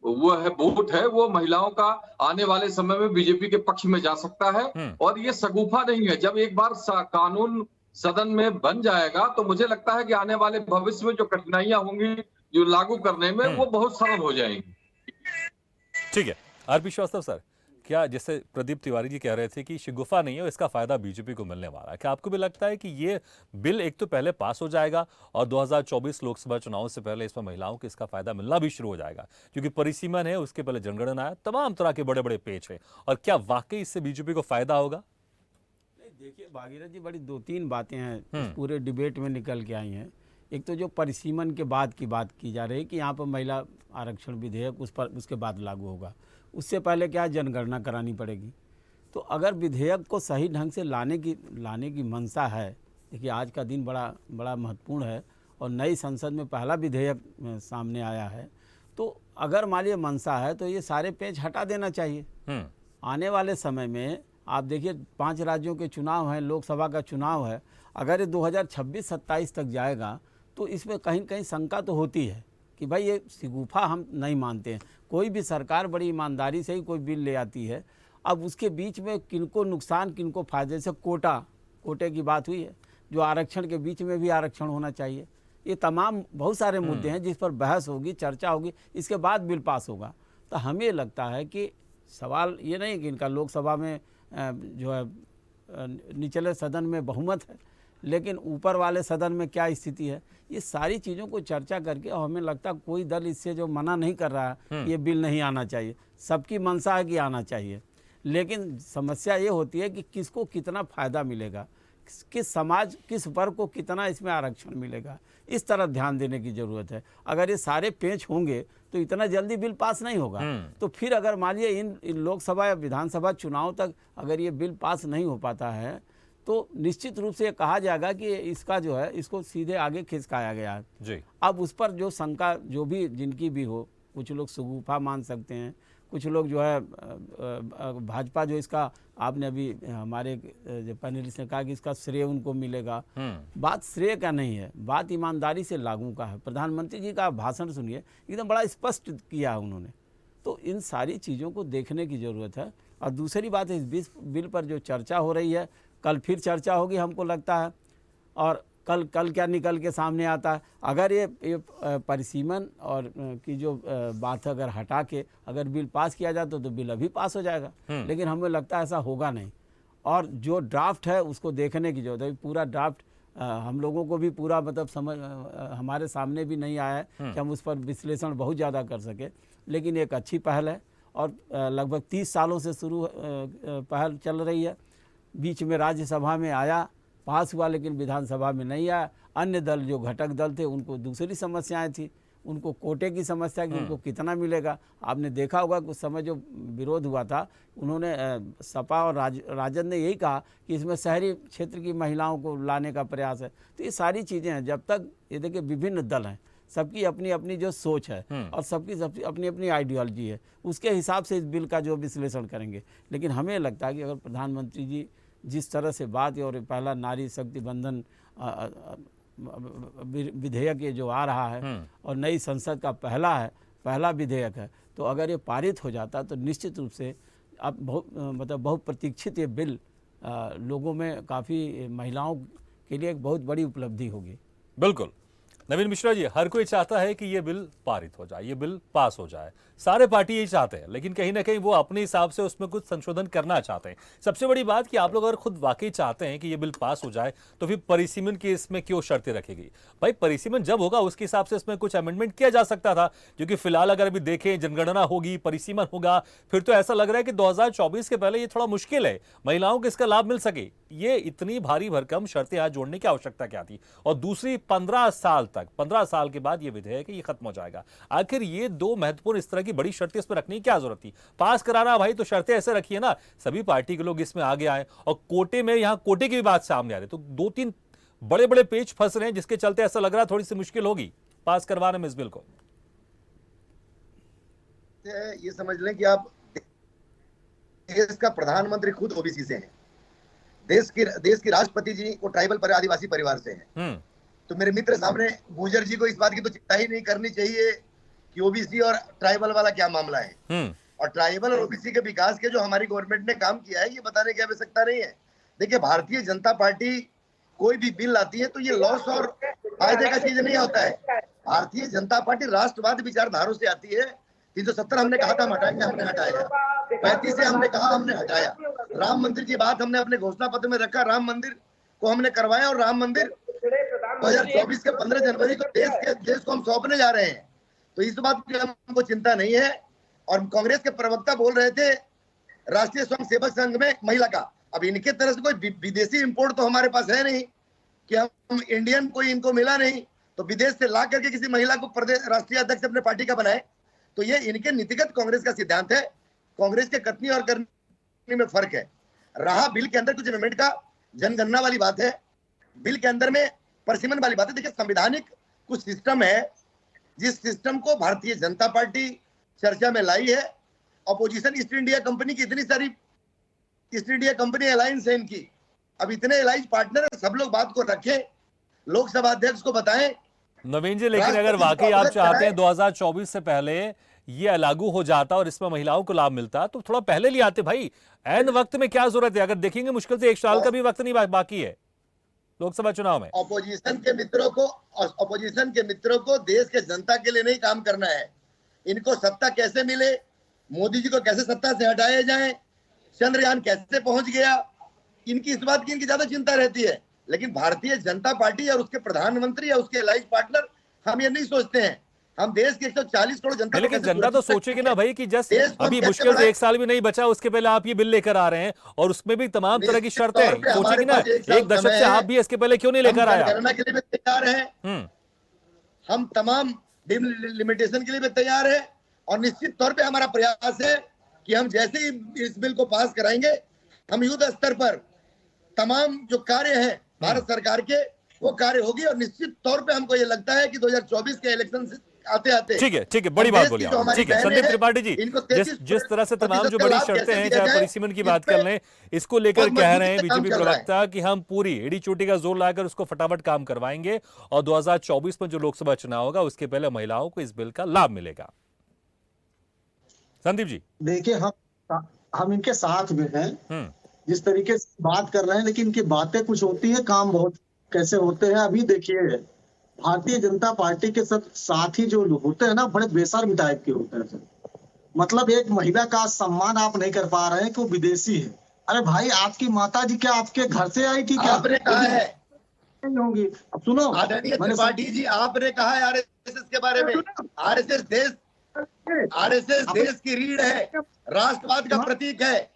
[SPEAKER 10] वो है वोट है वो महिलाओं का आने वाले समय में बीजेपी के पक्ष में जा सकता है। और ये सगुफा नहीं है। जब एक बार कानून सदन में बन जाएगा तो मुझे लगता है कि आने वाले भविष्य में जो कठिनाइयां होंगी जो लागू करने में वो बहुत सरल हो जाएंगी।
[SPEAKER 1] ठीक है, आरपी श्रीवास्तव सर, क्या जैसे प्रदीप तिवारी जी कह रहे थे कि शिगुफा नहीं है, इसका फायदा बीजेपी को मिलने वाला है, क्या आपको भी लगता है कि ये बिल एक तो पहले पास हो जाएगा और 2024 लोकसभा चुनाव से पहले इसमें महिलाओं को इसका फायदा मिलना भी शुरू हो जाएगा, क्योंकि परिसीमन है, उसके पहले जनगणना है, तमाम तरह के बड़े बड़े पेच है, और क्या वाकई इससे बीजेपी को फायदा होगा?
[SPEAKER 11] देखिए भागीरथ जी, बड़ी 2-3 बातें हैं पूरे डिबेट में निकल के आई हैं। एक तो जो परिसीमन के बाद की बात की जा रही है कि यहाँ पर महिला आरक्षण विधेयक उस पर उसके बाद लागू होगा, उससे पहले क्या जनगणना करानी पड़ेगी। तो अगर विधेयक को सही ढंग से लाने की मंशा है, देखिए आज का दिन बड़ा महत्वपूर्ण है और नई संसद में पहला विधेयक सामने आया है, तो अगर मान लीजिए मंशा है तो ये सारे पेच हटा देना चाहिए। आने वाले समय में आप देखिए 5 राज्यों के चुनाव हैं, लोकसभा का चुनाव है, अगर ये 2026-27 तक जाएगा तो इसमें कहीं कहीं शंका तो होती है कि भाई ये शिगुफा हम नहीं मानते हैं। कोई भी सरकार बड़ी ईमानदारी से ही कोई बिल ले आती है, अब उसके बीच में किनको नुकसान किनको फायदे। से कोटे की बात हुई है, जो आरक्षण के बीच में भी आरक्षण होना चाहिए, ये तमाम बहुत सारे मुद्दे हैं जिस पर बहस होगी, चर्चा होगी, इसके बाद बिल पास होगा। तो हमें लगता है कि सवाल ये नहीं कि इनका लोकसभा में जो है निचले सदन में बहुमत है, लेकिन ऊपर वाले सदन में क्या स्थिति है, ये सारी चीज़ों को चर्चा करके, और हमें लगता है कोई दल इससे जो मना नहीं कर रहा है ये बिल नहीं आना चाहिए, सबकी मंशा है कि आना चाहिए। लेकिन समस्या ये होती है कि किसको कितना फ़ायदा मिलेगा, किस समाज, किस वर्ग को कितना इसमें आरक्षण मिलेगा, इस तरफ ध्यान देने की ज़रूरत है। अगर ये सारे पेच होंगे तो इतना जल्दी बिल पास नहीं होगा। तो फिर अगर मान लीजिए इन लोकसभा या विधानसभा चुनाव तक अगर ये बिल पास नहीं हो पाता है तो निश्चित रूप से ये कहा जाएगा कि इसका जो है इसको सीधे आगे खिसकाया गया है
[SPEAKER 1] जी।
[SPEAKER 11] अब उस पर जो शंका जो भी जिनकी भी हो, कुछ लोग शगुफा मान सकते हैं, कुछ लोग जो है भाजपा जो इसका, आपने अभी हमारे जो पैनलिस्ट ने कहा कि इसका श्रेय उनको मिलेगा। बात श्रेय का नहीं है, बात ईमानदारी से लागू का है। प्रधानमंत्री जी का भाषण सुनिए, एकदम बड़ा स्पष्ट किया है उन्होंने। तो इन सारी चीज़ों को देखने की ज़रूरत है। और दूसरी बात है, इस बिल पर जो चर्चा हो रही है, कल फिर चर्चा होगी हमको लगता है, और कल क्या निकल के सामने आता है। अगर ये परिसीमन और की जो बात अगर हटा के अगर बिल पास किया जाए तो बिल अभी पास हो जाएगा, लेकिन हमें लगता है ऐसा होगा नहीं। और जो ड्राफ्ट है उसको देखने की जरूरत है। पूरा ड्राफ्ट हम लोगों को भी पूरा मतलब समझ हमारे सामने भी नहीं आया है कि हम उस पर विश्लेषण बहुत ज़्यादा कर सके, लेकिन एक अच्छी पहल है और लगभग 30 सालों से शुरू पहल चल रही है। बीच में राज्यसभा में आया, पास हुआ, लेकिन विधानसभा में नहीं आया। अन्य दल जो घटक दल थे उनको दूसरी समस्याएं थी, उनको कोटे की समस्या कि उनको कितना मिलेगा। आपने देखा होगा कुछ समय जो विरोध हुआ था, उन्होंने सपा और राजद ने यही कहा कि इसमें शहरी क्षेत्र की महिलाओं को लाने का प्रयास है। तो ये सारी चीज़ें हैं, जब तक ये देखिए विभिन्न दल हैं, सबकी अपनी अपनी जो सोच है और सबकी अपनी अपनी आइडियोलॉजी है, उसके हिसाब से इस बिल का जो विश्लेषण करेंगे। लेकिन हमें लगता है कि अगर प्रधानमंत्री जी जिस तरह से बात और पहला नारी शक्ति बंधन विधेयक ये जो आ रहा है और नई संसद का पहला विधेयक है, तो अगर ये पारित हो जाता तो निश्चित रूप से अब बहुत प्रतीक्षित ये बिल लोगों में, काफ़ी महिलाओं के लिए एक बहुत बड़ी उपलब्धि होगी।
[SPEAKER 1] बिल्कुल नवीन मिश्रा जी, हर कोई चाहता है कि ये बिल पारित हो जाए, ये बिल पास हो जाए, सारे पार्टी यही चाहते हैं, लेकिन कहीं ना कहीं वो अपने हिसाब से उसमें कुछ संशोधन करना चाहते हैं। सबसे बड़ी बात कि आप लोग अगर खुद वाकई चाहते हैं कि ये बिल पास हो जाए तो फिर परिसीमन की इसमें क्यों शर्तें रखेगी? भाई परिसीमन जब होगा उसके हिसाब से इसमें कुछ अमेंडमेंट किया जा सकता था, क्योंकि फिलहाल अगर अभी देखें जनगणना होगी, परिसीमन होगा, फिर तो ऐसा लग रहा है कि 2024 के पहले ये थोड़ा मुश्किल है महिलाओं को इसका लाभ मिल सके। ये इतनी भारी भरकम शर्तें आज जोड़ने की आवश्यकता क्या थी? और दूसरी 15 साल के बाद ये विधेयक ये खत्म हो जाएगा। आखिर ये दो महत्वपूर्ण इस तरह की बड़ी शर्तें इस पर रखने की क्या जरूरत थी? पास कराना भाई तो शर्तें ऐसे रखिए ना, सभी पार्टी के लोग इसमें आगे आए। और कोटे में, यहां कोटे की भी बात सामने आ रही, तो 2-3 बड़े बड़े पेच फंस रहे हैं, जिसके चलते ऐसा लग रहा है थोड़ी सी मुश्किल होगी पास करवाने में इस बिल को।
[SPEAKER 4] ये समझ लें कि आप देश का प्रधानमंत्री खुद ओबीसी से हैं, देश की राष्ट्रपति जी को ट्राइबल आदिवासी परिवार से हैं। तो मेरे मित्र सामने गुजर जी को इस बात की तो चिंता ही नहीं करनी चाहिए कि ओबीसी और ट्राइबल वाला क्या मामला है। और ट्राइबल और ओबीसी के विकास के जो हमारी गवर्नमेंट ने काम किया है, ये बताने की आवश्यकता नहीं है। देखिए, भारतीय जनता पार्टी कोई भी बिल लाती है तो ये लॉस और फायदे का चीज नहीं होता है। भारतीय जनता पार्टी राष्ट्रवाद विचारधारों से आती है। 370 हमने कहा था हम हटाएंगे, हमने हटाया। 35 से हमने कहा, हमने हटाया। राम मंदिर की बात हमने अपने घोषणा पत्र में रखा, राम मंदिर को हमने करवाया। और राम मंदिर 2024 के 15 जनवरी को देश को हम सौंपने जा रहे हैं। तो इस बात की हमको चिंता नहीं है। और कांग्रेस के प्रवक्ता बोल रहे थे राष्ट्रीय स्वयं सेवक संघ में महिला का, अब इनके तरफ से कोई विदेशी इंपोर्ट तो हमारे पास है नहीं कि हम इंडियन कोई इनको मिला नहीं, तो विदेश से ला करके किसी महिला को प्रदेश राष्ट्रीय अध्यक्ष अपने पार्टी का बनाए। तो ये इनके नीतिगत कांग्रेस का सिद्धांत है। कांग्रेस के कथनी और करनी में फर्क है। रहा बिल के अंदर कुछ अमेंडमेंट का, जनगणना वाली बात है, बिल के अंदर में परिसीमन वाली बात है। देखिए, संवैधानिक कुछ सिस्टम है, जिस सिस्टम को भारतीय जनता पार्टी चर्चा में लाई है। अपोजिशन ईस्ट इंडिया कंपनी की इतनी सारी ईस्ट इंडिया कंपनी अलायंस है इनकी, अब इतने अलायंस पार्टनर है, सब लोग बात को रखें, लोकसभा अध्यक्ष को बताएं।
[SPEAKER 1] नवीन जी, लेकिन अगर वाकई आप चाहते हैं 2024 से पहले ये लागू हो जाता और इसमें महिलाओं को लाभ मिलता तो थोड़ा पहले ले आते भाई। ऐन वक्त में क्या जरूरत है? अगर देखेंगे मुश्किल से 1 साल का भी वक्त नहीं बाकी है, लोकसभा चुनाव में?
[SPEAKER 4] ऑपोजिशन के मित्रों को देश के जनता के लिए नहीं काम करना है। इनको सत्ता कैसे मिले, मोदी जी को कैसे सत्ता से हटाया जाए, चंद्रयान कैसे पहुंच गया, इनकी इस बात की इनकी ज्यादा चिंता रहती है। लेकिन भारतीय जनता पार्टी और उसके प्रधानमंत्री या उसके अलाइज पार्टनर हम ये नहीं सोचते हैं। हम देश के 140 करोड़ जनता,
[SPEAKER 1] लेकिन जनता तो सोचेगी ना भाई कि जस्ट अभी मुश्किल से 1 साल भी नहीं बचा, उसके पहले आप ये बिल लेकर आ रहे हैं और उसमें भी तमाम तरह की शर्तें हैं। सोचेगी ना, 1 दशक से आप भी इसके पहले क्यों नहीं लेकर आया?
[SPEAKER 4] करने के लिए भी तैयार हैं, हम तमाम लिमिटेशन के लिए भी तैयार है और निश्चित तौर पे हमारा प्रयास है कि हम जैसे ही इस बिल को पास कराएंगे, हम युद्ध स्तर पर तमाम जो कार्य हैं भारत सरकार के वो कार्य होगी और निश्चित तौर पे हमको ये लगता है कि 2024 के इलेक्शन से आते
[SPEAKER 1] ठीक है, बड़ी बात बोली आप। ठीक है संदीप त्रिपाठी जी, जिस तरह से तमाम जो बड़ी शर्तें हैं, चाहे परिसीमन की बात कर लें, इसको लेकर कह रहे हैं बीजेपी प्रवक्ता कि हम पूरी एड़ी चोटी का जोर लाकर उसको फटाफट काम करवाएंगे और 2024 में जो लोकसभा चुनाव होगा उसके पहले महिलाओं को इस बिल का लाभ मिलेगा। संदीप जी
[SPEAKER 7] देखिए, हम इनके साथ में हैं, जिस तरीके से बात कर रहे हैं, लेकिन इनकी बातें कुछ होती है, काम बहुत कैसे होते हैं। अभी देखिए, भारतीय जनता पार्टी के सब साथी जो होते हैं ना, बड़े बेशर्म टाइप के होते हैं। मतलब एक महिला का सम्मान आप नहीं कर पा रहे हैं कि वो विदेशी है। अरे भाई, आपकी माता जी क्या आपके घर से आई थी क्या?
[SPEAKER 4] आपने कहा है
[SPEAKER 7] होंगी। अब सुनो
[SPEAKER 4] आदरणीय त्रिपाठी जी, आपने कहा है आरएसएस के बारे में। आरएसएस देश की रीढ़ है, राष्ट्रवाद का प्रतीक है।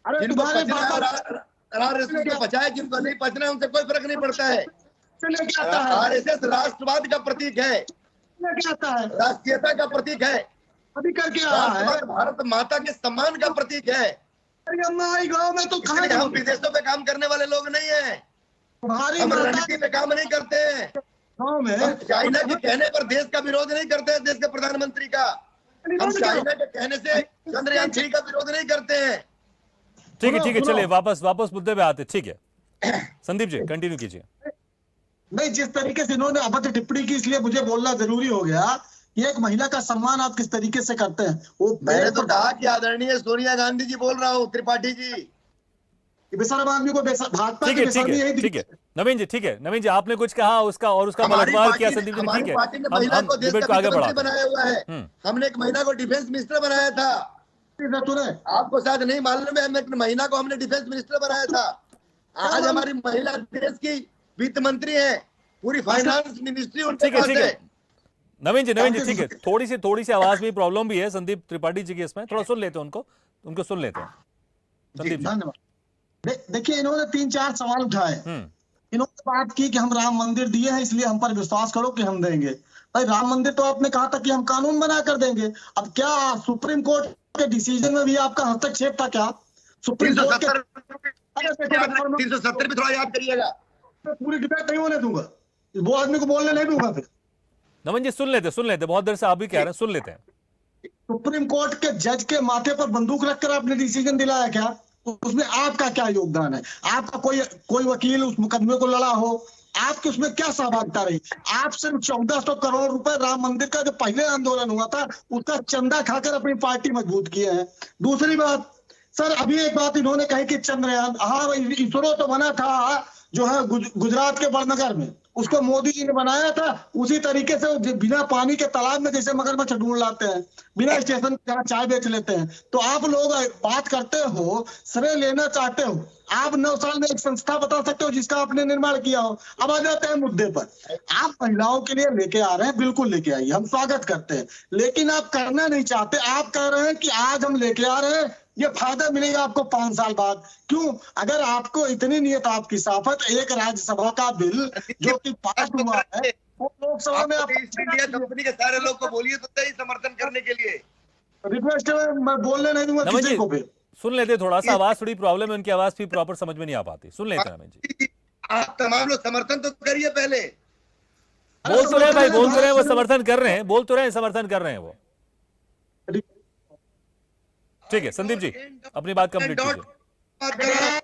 [SPEAKER 4] जिनको आरएसएस को बचाए, जिनको नहीं बचना है, उनसे कोई फर्क नहीं पड़ता है। आरएसएस राष्ट्रवाद का प्रतीक है, राष्ट्रीयता का प्रतीक है,
[SPEAKER 7] अभी करके आया है,
[SPEAKER 4] भारत माता के सम्मान का प्रतीक है।
[SPEAKER 7] गाँव में तो
[SPEAKER 4] हम विदेशों पे काम करने वाले लोग नहीं है, हम रणनीति पे काम नहीं करते हैं। हम चाइना के कहने पर देश का विरोध नहीं करते हैं, देश के प्रधानमंत्री का। हम चाइना के कहने से चंद्रयान 3 का विरोध नहीं करते हैं।
[SPEAKER 1] ठीक है, चलिए वापस मुद्दे पे आते। ठीक है संदीप जी, कंटिन्यू कीजिए।
[SPEAKER 7] नहीं, जिस तरीके से इन्होंने अभद्र टिप्पणी की, इसलिए मुझे बोलना जरूरी हो गया कि एक महिला का सम्मान आप किस तरीके से करते हैं। वो
[SPEAKER 4] मैंने तो कहा कि आदरणीय सोनिया गांधी जी बोल रहा हूँ, त्रिपाठी जी।
[SPEAKER 7] बेशर्म आदमी को भाजपा
[SPEAKER 1] ठीक है नवीन जी, ठीक है नवीन जी, आपने कुछ कहा उसका पलटवार किया संदीप जी। ठीक है, हम डिबेट को आगे बढ़ाते हैं।
[SPEAKER 4] बनाया हुआ है, हमने एक महिला को डिफेंस मिनिस्टर बनाया था। आपको शायद नहीं मालूम है, एक महिला को हमने डिफेंस मिनिस्टर बनाया था। आज हमारी महिला देश की वित्त मंत्री है, पूरी फाइनेंस मिनिस्ट्री उनके पास है।
[SPEAKER 1] नवीन जी ठीक है, थोड़ी सी आवाज में प्रॉब्लम भी है संदीप त्रिपाठी जी की, इसमें थोड़ा सुन लेते हैं उनको सुन लेते हैं। संदीप
[SPEAKER 7] धन्यवाद। देखिए, इन्होंने 3-4 सवाल उठाए। इन्होंने बात की कि हम राम मंदिर दिए हैं, इसलिए हम पर विश्वास करो कि हम देंगे। भाई, राम मंदिर तो आपने कहा था कि हम कानून बना कर देंगे। अब क्या सुप्रीम कोर्ट के डिसीजन में भी आपका हस्तक्षेप था क्या? सुप्रीम कोर्ट के
[SPEAKER 4] 370 भी थोड़ा याद करिएगा।
[SPEAKER 7] पूरी डिबेट नहीं होने दूंगा, वो आदमी को बोलने नहीं दूंगा। फिर
[SPEAKER 1] नमन जी सुन लेते, बहुत देर से आप भी कह रहे हैं, सुन लेते हैं।
[SPEAKER 7] सुप्रीम कोर्ट के जज के माथे पर बंदूक रखकर आपने डिसीजन दिलाया क्या? उसमें आपका क्या योगदान है? आपका कोई वकील उस मुकदमे को लड़ा हो, आपकी उसमें क्या सहभागिता रही? आप सिर्फ 1400 करोड़ रुपए राम मंदिर का जो पहले आंदोलन हुआ था उसका चंदा खाकर अपनी पार्टी मजबूत किए हैं। दूसरी बात सर, अभी एक बात इन्होंने कही कि चंद्रयान, हाँ इसरो तो बना था जो है गुजरात के बड़नगर में, उसको मोदी जी ने बनाया था। उसी तरीके से बिना पानी के तालाब में जैसे मगरमच्छ ढूंढ लाते हैं, बिना स्टेशन जहाँ चाय बेच लेते हैं। तो आप लोग बात करते हो, श्रेय लेना चाहते हो, आप 9 साल में एक संस्था बता सकते हो जिसका आपने निर्माण किया हो। अब आ जाते हैं मुद्दे पर। आप महिलाओं के लिए लेके आ रहे हैं, बिल्कुल लेके आइए, हम स्वागत करते हैं, लेकिन आप करना नहीं चाहते। आप कह रहे हैं कि आज हम लेके आ रहे हैं, ये फायदा मिलेगा आपको 5 साल बाद। क्यों? अगर आपको इतनी नियत, आपकी साफत, एक राज्यसभा का बिल जो कि पास हुआ है, वो लोकसभा में आप
[SPEAKER 4] ईस्ट इंडिया कंपनी के सारे लोग को बोलिए तो सही समर्थन करने के लिए।
[SPEAKER 7] रिक्वेस्ट है, मैं बोलने नहीं दूंगा किसी को भी।
[SPEAKER 1] सुन लेते, थोड़ा सा आवाज थोड़ी प्रॉब्लम है, उनकी आवाज भी प्रॉपर समझ में नहीं आ पाती। सुन लेते हैं जी।
[SPEAKER 4] आप तमाम लोग समर्थन तो करिए पहले।
[SPEAKER 1] बोल तो रहे भाई, बोल तो रहे, वो समर्थन कर रहे हैं, बोल तो रहे, समर्थन कर रहे हैं वो। ठीक है संदीप जी, अपनी बात कंप्लीट कीजिए।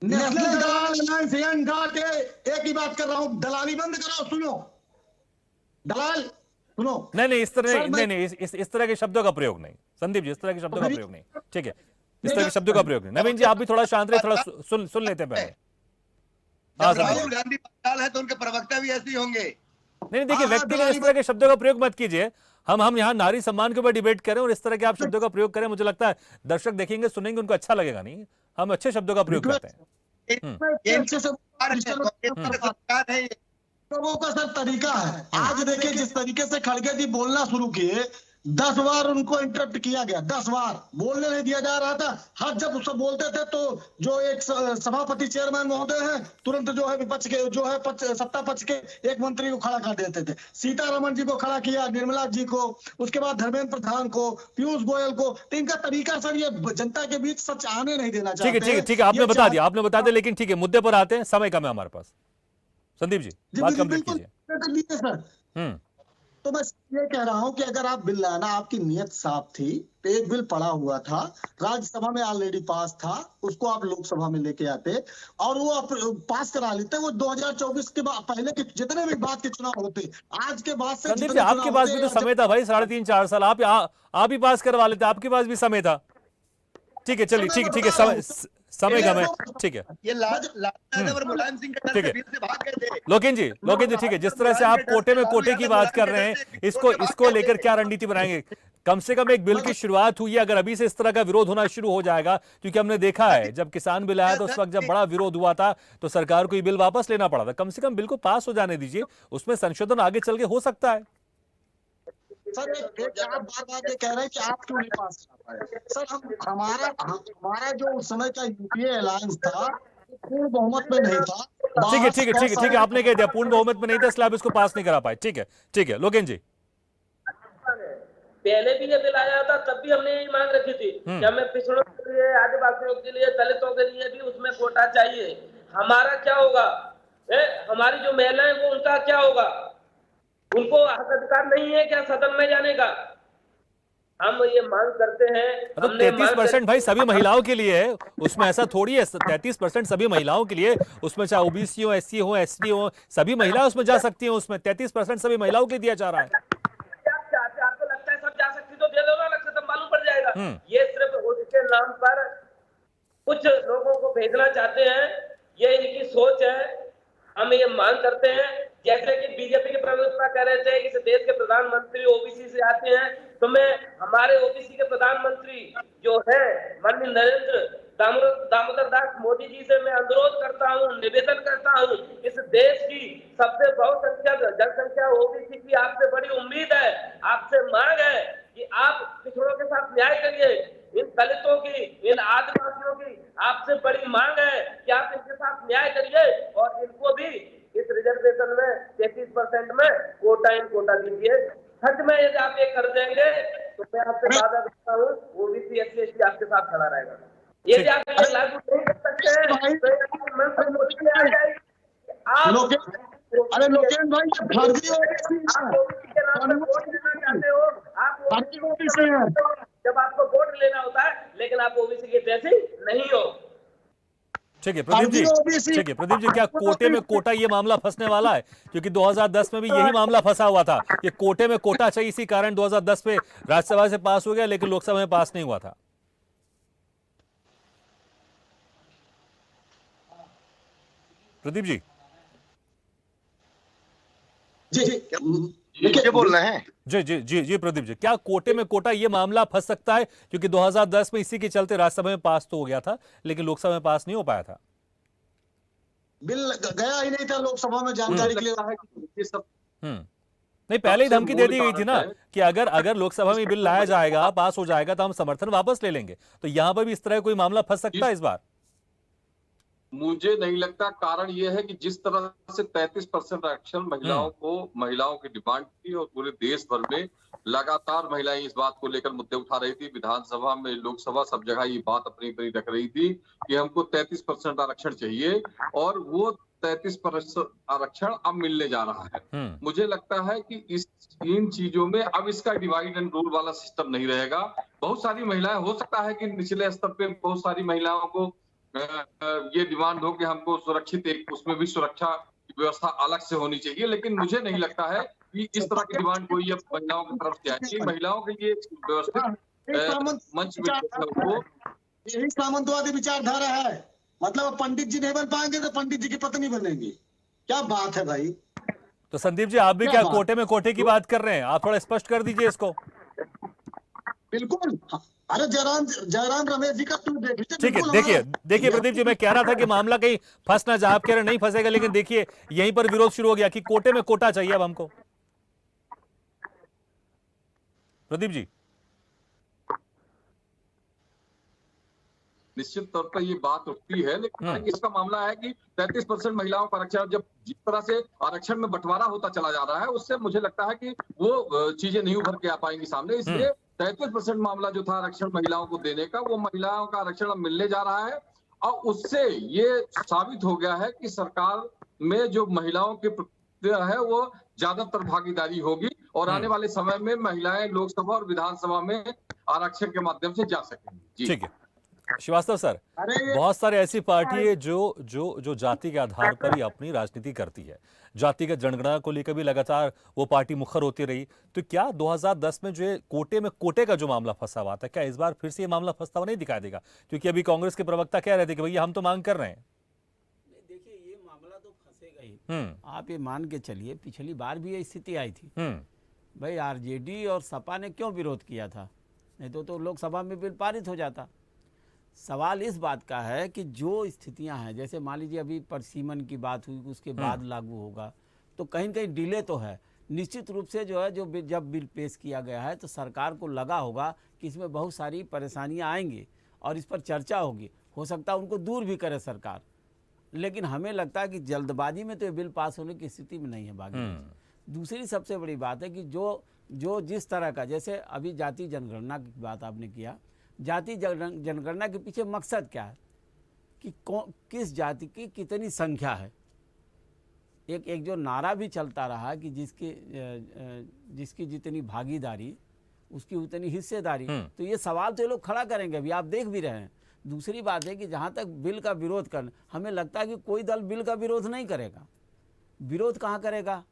[SPEAKER 7] नेशनल दलाल अलायंस एक ही बात कर रहा हूं, दलाली बंद करो। सुनो दलाल, सुनो।
[SPEAKER 1] नहीं इस तरह के शब्दों का प्रयोग नहीं संदीप जी, इस तरह के शब्दों का प्रयोग नहीं। ठीक है, इस तरह के शब्दों का प्रयोग नहीं। नवीन जी आप भी थोड़ा शांत रहे, थोड़ा सुन लेते हैं पहले। हाँ,
[SPEAKER 4] जब
[SPEAKER 1] समझ
[SPEAKER 4] राहुल गांधी बंगाल है तो उनके प्रवक्ता भी ऐसे ही होंगे।
[SPEAKER 1] नहीं देखिए, व्यक्ति ने इस तरह के शब्दों का प्रयोग मत कीजिए। हम यहाँ नारी सम्मान के ऊपर डिबेट करें और इस तरह के आप शब्दों का प्रयोग करें, मुझे लगता है दर्शक देखेंगे, सुनेंगे, उनको अच्छा लगेगा नहीं। हम अच्छे शब्दों का प्रयोग करते हैं।
[SPEAKER 4] सरकार है,
[SPEAKER 7] लोगों का सर तरीका है। आज देखिए जिस तरीके से खड़गे जी बोलना शुरू किए, 10 बार उनको इंटरप्ट किया गया, 10 बार बोलने नहीं दिया जा रहा था। हर जब उससे बोलते थे तो जो एक सभापति चेयरमैन महोदय हैं, तुरंत जो है विपक्ष के जो है सत्ता पक्ष के एक मंत्री को खड़ा कर देते थे। सीतारमण जी को खड़ा किया, निर्मला जी को, उसके बाद धर्मेंद्र प्रधान को, पीयूष गोयल को। तो इनका तरीका सर ये जनता के बीच सच आने नहीं देना चाहते।
[SPEAKER 1] ठीक है, आपने बता दिया, लेकिन ठीक है, मुद्दे पर आते हैं, समय कम है हमारे पास। संदीप जी बात कंप्लीट कीजिए।
[SPEAKER 7] सर तो मैं ये कह रहा हूं कि अगर आप बिल लाना, आपकी नियत साफ थी, तो एक बिल पड़ा हुआ था, राज्यसभा में ऑलरेडी पास था, उसको आप लोकसभा में लेके आते और वो आप पास करा लेते। वो 2024 के बाद पहले के जितने भी बात के चुनाव होते, आज के बाद से
[SPEAKER 1] संदीप जी आपके पास भी तो समय था भाई, 3.5-4 साल आप ही पास करवा लेते, आपके पास भी समय था। ठीक है, चलिए, ठीक है, समय कम है, ठीक है।
[SPEAKER 4] ये मुलायम सिंह के
[SPEAKER 1] ठीक है,
[SPEAKER 4] से भाग गए थे।
[SPEAKER 1] लोकेन जी ठीक है, जिस तरह से आप कोटे की बात कर रहे हैं, इसको लेकर क्या रणनीति बनाएंगे? कम से कम एक बिल की शुरुआत हुई है, अगर अभी से इस तरह का विरोध होना शुरू हो जाएगा, क्योंकि हमने देखा है जब किसान बिल आया तो उस वक्त जब बड़ा विरोध हुआ था तो सरकार को ये बिल वापस लेना पड़ा था। कम से कम बिल को पास हो जाने दीजिए, उसमें संशोधन आगे चल के हो सकता है।
[SPEAKER 7] सर एक आप बार ये कह रहे हैं कि आप क्यों नहीं पास कर पाए? सर हमारा जो उस समय का यूपीए अलायंस था पूर्ण बहुमत में नहीं था।
[SPEAKER 1] ठीक है, आपने कह दिया पूर्ण बहुमत में नहीं था, इसलिए आप इसको पास नहीं करा पाए। ठीक है, लोकेन जी।
[SPEAKER 9] पहले भी ये बिल आया था, तब भी हमने यही मांग रखी थी कि हमें पिछड़ों के लिए, आदिवासियों के लिए, दलितों के लिए भी उसमें कोटा चाहिए। हमारा क्या होगा? हमारी जो महिलाएं वो उनका क्या होगा? उनको हक अधिकार नहीं है क्या सदन में जाने का? हम ये मांग करते हैं।
[SPEAKER 1] तो 33% भाई सभी महिलाओं के लिए है, उसमें ऐसा थोड़ी है। 33% सभी महिलाओं के लिए, उसमें चाहे ओबीसी हो, एससी हो, एसटी हो, सभी महिलाएं उसमें जा सकती हैं। उसमें 33% सभी महिलाओं के दिया जा रहा है।
[SPEAKER 9] आपको लगता है सब जा सकती तो दे दो ना, अलग से तब मालूम पड़ जाएगा। ये सिर्फ उसके नाम पर कुछ लोगों को भेजना चाहते हैं, ये इनकी सोच है। हम ये मांग करते हैं, जैसे कि बीजेपी के प्रवक्ता कह रहे थे इस देश के प्रधानमंत्री ओबीसी से आते हैं, तो मैं हमारे ओबीसी के प्रधानमंत्री जो है माननीय नरेंद्र दामोदर दास मोदी जी से मैं अनुरोध करता हूं, निवेदन करता हूं, इस देश की सबसे बहुसंख्यक जनसंख्या ओबीसी की आपसे बड़ी उम्मीद है, आपसे मांग है कि आप पिछड़ों के साथ न्याय करिए। इन दलितों की, इन आदिवासियों की आपसे बड़ी मांग है कि आप इनके साथ न्याय करिए और इनको भी इस रिजर्वेशन में 33% में कोटा दीजिए। सच में यदि आप ये कर देंगे तो मैं आपसे वादा करता हूँ ओबीसी एससी एसटी आपके साथ खड़ा रहेगा। यदि आप ये लागू नहीं कर सकते हैं तो
[SPEAKER 7] अरे लोकेन भाई फर्जी ओबीसी है,
[SPEAKER 9] जब आपको वोट लेना होता है, लेकिन आप ओबीसी के जैसे नहीं हो।
[SPEAKER 1] ठीक है प्रदीप जी, क्या कोटे में कोटा ये मामला फंसने वाला है? क्योंकि 2010 में भी यही मामला फंसा हुआ था कि कोटे में कोटा चाहिए, इसी कारण 2010 में राज्यसभा से पास हो गया, लेकिन लोकसभा में पास नहीं हुआ था। प्रदीप जी
[SPEAKER 4] जी बोल रहे हैं।
[SPEAKER 1] जी प्रदीप जी, क्या कोटे में कोटा ये मामला फंस सकता है? क्योंकि 2010 में इसी के चलते राज्यसभा में पास तो हो गया था, लेकिन लोकसभा में पास नहीं हो पाया था।
[SPEAKER 7] बिल गया ही नहीं था लोकसभा में, जानकारी के लिए ये सब
[SPEAKER 1] नहीं, पहले ही धमकी दे दी गई थी ना कि अगर लोकसभा में बिल लाया जाएगा, पास हो जाएगा, तो हम समर्थन वापस ले लेंगे। तो यहां पर भी इस तरह कोई मामला फंस सकता है इस बार?
[SPEAKER 10] मुझे नहीं लगता। कारण यह है कि जिस तरह से 33% आरक्षण महिलाओं की डिमांड थी और पूरे देश भर में लगातार महिलाएं इस बात को लेकर मुद्दे उठा रही थी, विधानसभा में, लोकसभा, सब जगह ये बात अपनी रख रही थी कि हमको 33% आरक्षण चाहिए, और वो 33% आरक्षण अब मिलने जा रहा है। मुझे लगता है कि इन चीजों में अब इसका डिवाइड एंड रूल वाला सिस्टम नहीं रहेगा। बहुत सारी महिलाएं, हो सकता है कि निचले स्तर पे बहुत सारी महिलाओं को ये डिमांड हो कि हमको सुरक्षित, एक उसमें भी सुरक्षा की व्यवस्था अलग से होनी चाहिए, लेकिन मुझे नहीं लगता है कि इस तरह की डिमांड कोई अब महिलाओं की तरफ से आएगी। महिलाओं के लिए व्यवस्थित मंच में
[SPEAKER 7] यही सामंतवादी विचारधारा है। मतलब अब पंडित जी नहीं बन पाएंगे तो पंडित जी की पत्नी बनेंगी? क्या बात है भाई।
[SPEAKER 1] तो संदीप जी, आप भी क्या कोटे में कोटे की बात कर रहे हैं? आप थोड़ा स्पष्ट कर दीजिए इसको।
[SPEAKER 7] बिल्कुल। अरे जयराम रमेश जी का तुम देख लीजिए।
[SPEAKER 1] ठीक है, देखिए प्रदीप जी, मैं कह रहा था कि मामला कहीं फंस ना जाए। आप कह रहे नहीं फंसेगा, लेकिन देखिए यहीं पर विरोध शुरू हो गया कि कोटे में कोटा चाहिए अब हमको। प्रदीप जी,
[SPEAKER 10] निश्चित तौर पर ये बात उठती है, लेकिन इसका मामला है कि 33% महिलाओं का आरक्षण जब जिस तरह से आरक्षण में बंटवारा होता चला जा रहा है, उससे मुझे लगता है कि वो चीजें नहीं उभर के आ पाएंगी सामने। इसलिए 33% मामला जो था आरक्षण महिलाओं को देने का, वो महिलाओं का आरक्षण अब मिलने जा रहा है। और उससे ये साबित हो गया है कि सरकार में जो महिलाओं की प्रक्रिया है वो ज्यादातर भागीदारी होगी और आने वाले समय में महिलाएं लोकसभा और विधानसभा में आरक्षण के माध्यम से जा सकेंगी।
[SPEAKER 1] ठीक है श्रीवास्तव सर, बहुत सारे ऐसी पार्टी है जो जाति के आधार पर ही अपनी राजनीति करती है। जातिगत जनगणना को लेकर भी लगातार वो पार्टी मुखर होती रही। तो क्या 2010 में जो कोटे में कोटे का जो मामला फंसा हुआ था, क्या इस बार फिर से ये मामला फंसता हुआ नहीं दिखाई देगा? क्योंकि अभी कांग्रेस के प्रवक्ता कह रहे थे कि भैया हम तो मांग कर रहे हैं।
[SPEAKER 11] देखिए, ये मामला तो फंसेगा ही। आप ये मान के चलिए, पिछली बार भी ये स्थिति आई थी भाई। आरजेडी और सपा ने क्यों विरोध किया था? नहीं तो लोकसभा में बिल पारित हो जाता। सवाल इस बात का है कि जो स्थितियां हैं, जैसे मान लीजिए अभी परसीमन की बात हुई, उसके बाद लागू होगा, तो कहीं कहीं डिले तो है। निश्चित रूप से जो है, जब बिल पेश किया गया है तो सरकार को लगा होगा कि इसमें बहुत सारी परेशानियां आएंगी और इस पर चर्चा होगी। हो सकता है उनको दूर भी करे सरकार, लेकिन हमें लगता है कि जल्दबाजी में तो ये बिल पास होने की स्थिति में नहीं है बाकी। दूसरी सबसे बड़ी बात है कि जो जिस तरह का, जैसे अभी जाति जनगणना की बात आपने किया, जाति जनगणना के पीछे मकसद क्या है कि किस जाति की कितनी संख्या है। एक जो नारा भी चलता रहा कि जिसकी जितनी भागीदारी उसकी उतनी हिस्सेदारी। तो ये सवाल तो ये लोग खड़ा करेंगे, अभी आप देख भी रहे हैं। दूसरी बात है कि जहाँ तक बिल का विरोध करना, हमें लगता है कि कोई दल बिल का विरोध नहीं करेगा। विरोध कहाँ करेगा?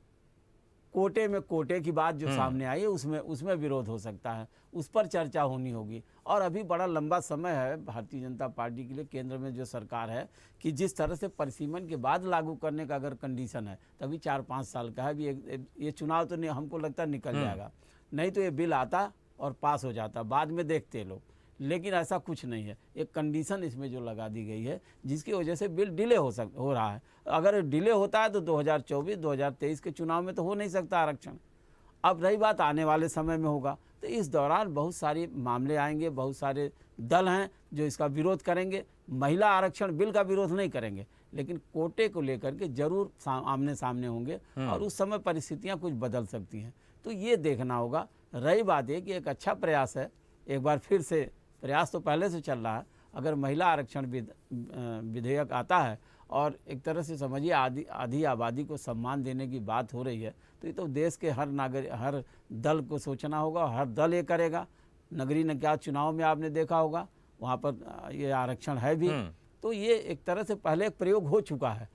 [SPEAKER 11] कोटे में कोटे की बात जो सामने आई है उसमें विरोध हो सकता है, उस पर चर्चा होनी होगी। और अभी बड़ा लंबा समय है भारतीय जनता पार्टी के लिए, केंद्र में जो सरकार है, कि जिस तरह से परिसीमन के बाद लागू करने का अगर कंडीशन है, तभी 4-5 साल का है। अभी ये चुनाव तो हमको लगता है निकल जाएगा, नहीं तो ये बिल आता और पास हो जाता, बाद में देखते लोग। लेकिन ऐसा कुछ नहीं है। एक कंडीशन इसमें जो लगा दी गई है, जिसकी वजह से बिल डिले हो रहा है। अगर डिले होता है तो 2024-2023 के चुनाव में तो हो नहीं सकता आरक्षण। अब रही बात आने वाले समय में होगा, तो इस दौरान बहुत सारे मामले आएंगे, बहुत सारे दल हैं जो इसका विरोध करेंगे। महिला आरक्षण बिल का विरोध नहीं करेंगे, लेकिन कोटे को लेकर के जरूर आमने सामने होंगे और उस समय परिस्थितियां कुछ बदल सकती हैं। तो ये देखना होगा। रही बात है कि एक अच्छा प्रयास है, एक बार फिर से प्रयास तो पहले से चल रहा है। अगर महिला आरक्षण विधेयक आता है और एक तरह से समझिए आधी आबादी को सम्मान देने की बात हो रही है, तो ये तो देश के हर दल को सोचना होगा, हर दल ये करेगा। नगरीय निकाय चुनाव में आपने देखा होगा, वहाँ पर ये आरक्षण है भी। तो ये एक तरह से पहले एक प्रयोग हो चुका है।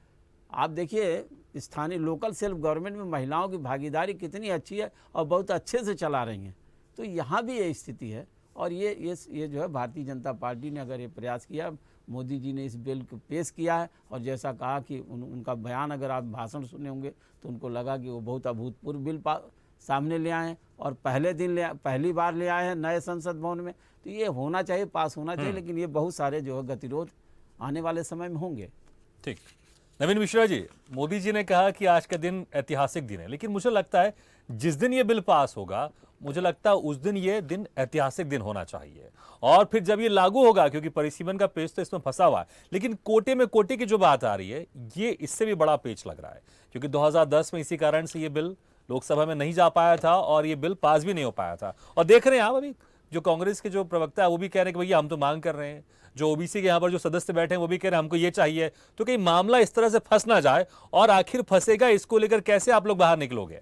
[SPEAKER 11] आप देखिए स्थानीय लोकल सेल्फ गवर्नमेंट में महिलाओं की भागीदारी कितनी अच्छी है और बहुत अच्छे से चला रही हैं। तो यहाँ भी ये स्थिति है। और ये जो है भारतीय जनता पार्टी ने अगर ये प्रयास किया, मोदी जी ने इस बिल को पेश किया है, और जैसा कहा कि उनका बयान अगर आप भाषण सुने होंगे तो उनको लगा कि वो बहुत अभूतपूर्व बिल सामने ले आए हैं और पहली बार ले आए हैं नए संसद भवन में। तो ये होना चाहिए, पास होना चाहिए, लेकिन ये बहुत सारे जो है गतिरोध आने वाले समय में होंगे।
[SPEAKER 1] ठीक, नवीन मिश्रा जी, मोदी जी ने कहा कि आज का दिन ऐतिहासिक दिन है, लेकिन मुझे लगता है जिस दिन ये बिल पास होगा, मुझे लगता है उस दिन ये दिन ऐतिहासिक दिन होना चाहिए। और फिर जब ये लागू होगा, क्योंकि परिसीमन का पेच तो इसमें फंसा हुआ है, लेकिन कोटे में कोटे की जो बात आ रही है, ये इससे भी बड़ा पेच लग रहा है। क्योंकि 2010 में इसी कारण से ये बिल लोकसभा में नहीं जा पाया था और ये बिल पास भी नहीं हो पाया था। और देख रहे हैं आप, अभी जो कांग्रेस के जो प्रवक्ता है वो भी कह रहे हैं कि भैया हम तो मांग कर रहे हैं। जो ओबीसी के यहाँ पर जो सदस्य बैठे हैं वो भी कह रहे हैं हमको ये चाहिए। तो कहीं मामला इस तरह से फंस ना जाए, और आखिर फंसेगा, इसको लेकर कैसे आप लोग बाहर निकलोगे?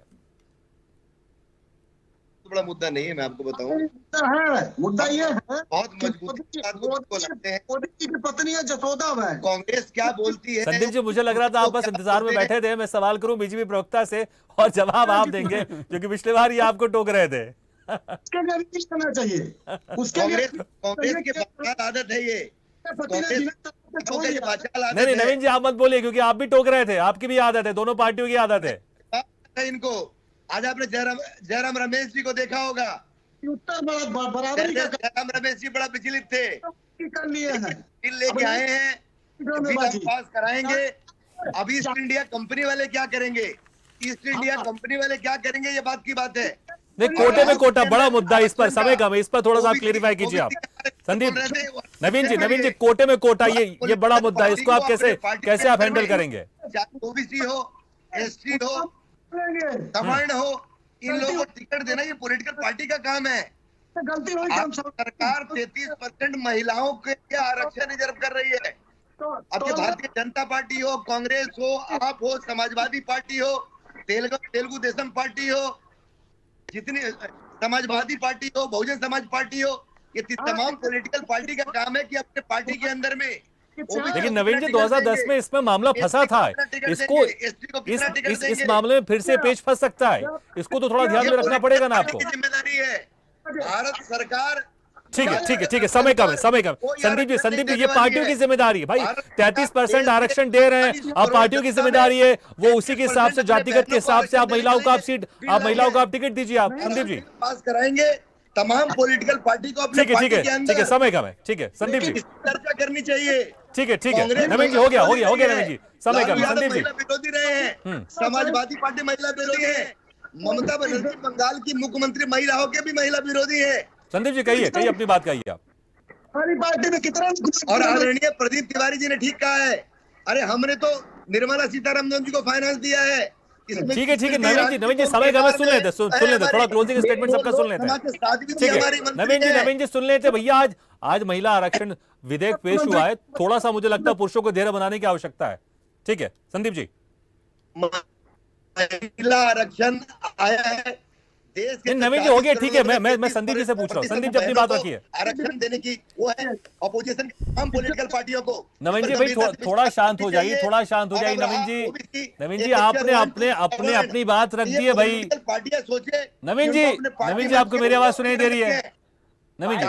[SPEAKER 4] तो बड़ा मुद्दा नहीं है, मैं आपको बताऊं।
[SPEAKER 7] मुद्दा ये है,
[SPEAKER 4] बहुत मजबूत लगते हैं।
[SPEAKER 7] मोदी जी की पत्नी है जसोदा है।
[SPEAKER 4] कांग्रेस क्या बोलती है?
[SPEAKER 1] संदीप जी, मुझे लग रहा था आप बस इंतजार में बैठे थे, मैं सवाल करूं बीजेपी प्रवक्ता से और जवाब आप देंगे, क्योंकि पिछले बार ये आपको टोक रहे थे।
[SPEAKER 7] उसके लिए भी करना चाहिए।
[SPEAKER 4] कांग्रेस की बदकार आदत है ये
[SPEAKER 1] नहीं नवीन जी आप मत बोलिए, क्योंकि आप भी टोक रहे थे, आपकी भी आदत है, दोनों पार्टियों की आदत है।
[SPEAKER 4] इनको आज आपने जयराम रमेश जी को देखा होगा,
[SPEAKER 7] उत्तर बराबरी का
[SPEAKER 4] जयराम रमेश जी बड़ा विचलित थे,
[SPEAKER 7] कर लिए हैं,
[SPEAKER 4] बिल लेके आए हैं, बिल हम पास कराएंगे। अब ईस्ट इंडिया कंपनी वाले क्या करेंगे, ईस्ट इंडिया कंपनी वाले क्या करेंगे, ये बात की बात है।
[SPEAKER 1] नहीं कोटे में कोटा बड़ा मुद्दा है, इस पर समय कम है, इस पर थोड़ा सा आप क्लेरिफाई कीजिए आप संदीप। नवीन जी कोटे में कोटा ये बड़ा मुद्दा है, इसको आप कैसे आप हैंडल करेंगे?
[SPEAKER 4] ओबीसी हो, एसटी हो, सवर्ण हो, इन लोगों को टिकट देना ये पॉलिटिकल पार्टी का काम है।
[SPEAKER 7] गलती हुई
[SPEAKER 4] सरकार 33% महिलाओं के लिए आरक्षण रिजर्व कर रही है। अब भारतीय जनता पार्टी हो, कांग्रेस हो, आप हो, समाजवादी पार्टी हो, तेलुगु देशम पार्टी हो, जितनी समाजवादी पार्टी हो, बहुजन समाज पार्टी हो, ये तमाम पॉलिटिकल पार्टी का काम है कि अपने पार्टी के अंदर में।
[SPEAKER 1] लेकिन नवीन जी 2010 में इसमें मामला फंसा था, इसको इस मामले में फिर से पेच फंस सकता है, इसको तो थोड़ा ध्यान में रखना पड़ेगा ना आपको।
[SPEAKER 4] जिम्मेदारी है भारत सरकार।
[SPEAKER 1] ठीक है समय कम है संदीप जी ये पार्टियों की जिम्मेदारी है भाई, 33% आरक्षण दे रहे हैं, अब पार्टियों की जिम्मेदारी है, वो उसी के हिसाब से जातिगत के हिसाब से आप महिलाओं को आप टिकट दीजिए आप संदीप जी
[SPEAKER 4] पास कराएंगे तमाम पॉलिटिकल पार्टी को अपने
[SPEAKER 1] ठीक है समय कम है, ठीक है संदीप जी
[SPEAKER 4] चर्चा करनी चाहिए।
[SPEAKER 1] ठीक है नवीन जी हो गया नवीन जी समय कम। संदीप जी
[SPEAKER 4] विरोधी रहे हैं, समाजवादी पार्टी महिला विरोधी है, ममता बनर्जी बंगाल की मुख्यमंत्री महिला होकर भी महिला विरोधी है।
[SPEAKER 1] संदीप जी कहिए अपनी बात कहिए आप।
[SPEAKER 7] हमारी पार्टी में कितना
[SPEAKER 4] और आदरणीय प्रदीप तिवारी जी ने ठीक कहा है, अरे हमने तो निर्मला सीतारमन जी को फाइनेंस दिया है।
[SPEAKER 1] ठीक है नवीन जी समय कम है, सुन लेते थोड़ा क्लोजिंग स्टेटमेंट सबका सुन लेते हैं। नवीन जी सुन लेते भैया, आज महिला आरक्षण विधेयक पेश हुआ है, थोड़ा सा मुझे लगता है पुरुषों को धैर्य बनाने की आवश्यकता है। ठीक है संदीप जी,
[SPEAKER 4] महिला आरक्षण आया है देश के
[SPEAKER 1] नवीन जी हो गया, ठीक है मैं संदीप जी से पूछ रहा हूँ। संदीप जी अपनी बात रखिए।
[SPEAKER 4] आरक्षण देने की वो है अपोजिशन हम पॉलिटिकल पार्टियों को।
[SPEAKER 1] नवीन जी भाई थोड़ा शांत हो जाइए नवीन जी आपने अपनी बात रख दी है भाई।
[SPEAKER 4] पार्टियां सोचे
[SPEAKER 1] नवीन जी आपको मेरी आवाज सुनाई दे रही है? नवीन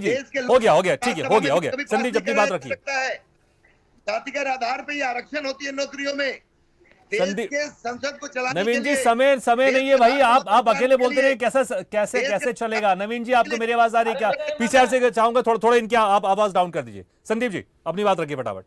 [SPEAKER 1] जी हो गया ठीक है हो गया संदीप जी अपनी बात रखिए।
[SPEAKER 4] जातिगत आधार पर आरक्षण होती है नौकरियों में,
[SPEAKER 1] संदीप
[SPEAKER 4] संसद को चलाने
[SPEAKER 1] नवीन जी समय नहीं है भाई, आप अकेले बोलते रहे, कैसे चलेगा? नवीन जी आपको मेरी आवाज आ रही है क्या? पीछे से चाहूंगा थोड़ा इनकी आप आवाज डाउन कर दीजिए। संदीप जी अपनी बात रखिए फटाफट।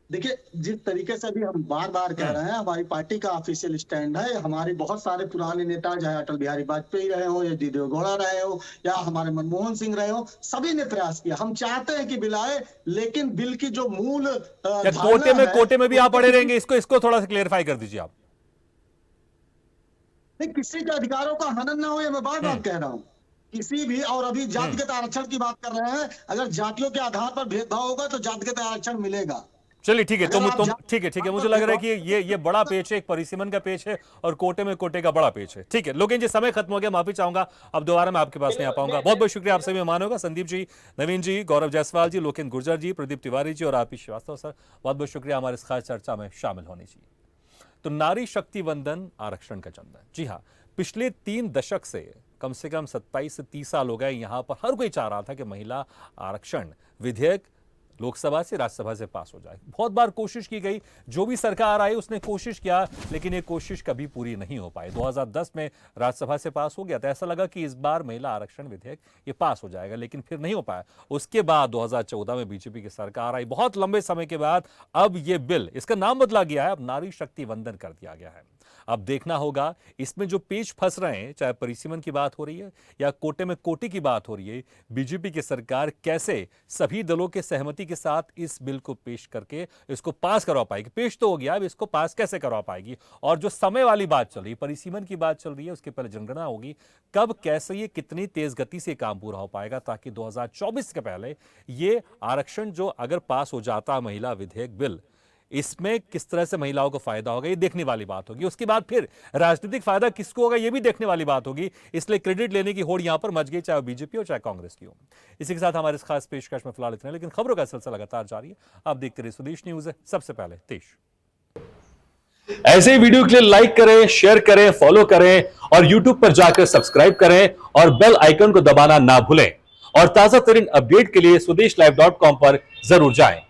[SPEAKER 7] देखिए जिस तरीके से भी हम बार बार कह रहे हैं, हमारी पार्टी का ऑफिशियल स्टैंड है, हमारे बहुत सारे पुराने नेता चाहे अटल बिहारी वाजपेयी रहे हो या डी देवगौड़ा रहे हो या हमारे मनमोहन सिंह रहे हो, सभी ने प्रयास किया। हम चाहते हैं कि बिल आए, लेकिन बिल की जो मूल
[SPEAKER 1] कोटे में भी आप पड़े रहेंगे, इसको थोड़ा सा क्लियरिफाई कर दीजिए आप।
[SPEAKER 7] नहीं, किसी के अधिकारों का हनन ना हो, ये मैं बार बार कह रहा हूँ किसी भी। और अभी जातिगत आरक्षण की बात कर रहे हैं, अगर जातियों के आधार पर भेदभाव होगा तो जातिगत आरक्षण मिलेगा।
[SPEAKER 1] चलिए ठीक है ठीक है मुझे लग रहा है कि ये बड़ा पेच है, एक परिसीमन का पेच है और कोटे का बड़ा पेच है। ठीक है लोगेन जी समय खत्म हो गया, माफी चाहूंगा, अब दोबारा मैं आपके पास नहीं आ पाऊंगा। बहुत बहुत शुक्रिया आप सभी मेहमान होगा, संदीप जी, नवीन जी, गौरव जायसवाल जी, लोकेन गुर्जर जी, प्रदीप तिवारी जी और आरपी श्रीवास्तव सर, बहुत बहुत शुक्रिया हमारे इस खास चर्चा में शामिल होने चाहिए। तो नारी शक्ति वंदन आरक्षण का चंदा, जी हाँ, पिछले 3 दशक से कम 27 से 30 साल हो गए, यहां पर हर कोई चाह रहा था कि महिला आरक्षण विधेयक लोकसभा से राज्यसभा से पास हो जाए। बहुत बार कोशिश की गई, जो भी सरकार आई उसने कोशिश किया, लेकिन ये कोशिश कभी पूरी नहीं हो पाई। 2010 में राज्यसभा से पास हो गया था, ऐसा लगा कि इस बार महिला आरक्षण विधेयक ये पास हो जाएगा, लेकिन फिर नहीं हो पाया। उसके बाद 2014 में बीजेपी की सरकार आई, बहुत लंबे समय के बाद अब ये बिल, इसका नाम बदला गया है, अब नारी शक्ति वंदन कर दिया गया है। अब देखना होगा इसमें जो पेच फंस रहे हैं, चाहे परिसीमन की बात हो रही है या कोटे में कोटी की बात हो रही है, बीजेपी की सरकार कैसे सभी दलों के सहमति के साथ इस बिल को पेश करके इसको पास करवा पाएगी। पेश तो हो गया, अब इसको पास कैसे करवा पाएगी। और जो समय वाली बात चल रही है, परिसीमन की बात चल रही है, उसके पहले जनगणना होगी, कब कैसे ये कितनी तेज गति से काम पूरा हो पाएगा, ताकि 2024 के पहले ये आरक्षण जो अगर पास हो जाता महिला विधेयक बिल, इसमें किस तरह से महिलाओं को फायदा होगा, ये देखने वाली बात होगी। उसके बाद फिर राजनीतिक फायदा किसको होगा, ये भी देखने वाली बात होगी। इसलिए क्रेडिट लेने की होड़ यहां पर मच गई, चाहे बीजेपी हो चाहे कांग्रेस की हो। इसी के साथ हमारे इस खास पेशकश में फिलहाल इतना, लेकिन खबरों का सिलसिला लगातार जारी है। आप देखते रहिए स्वदेश न्यूज है, सबसे पहले देश। ऐसे ही वीडियो के लिए लाइक करें, शेयर करें, फॉलो करें और यूट्यूब पर जाकर सब्सक्राइब करें और बेल आइकन को दबाना ना भूलें। और ताजा तरीन अपडेट के लिए स्वदेशलाइव.com पर जरूर जाएं।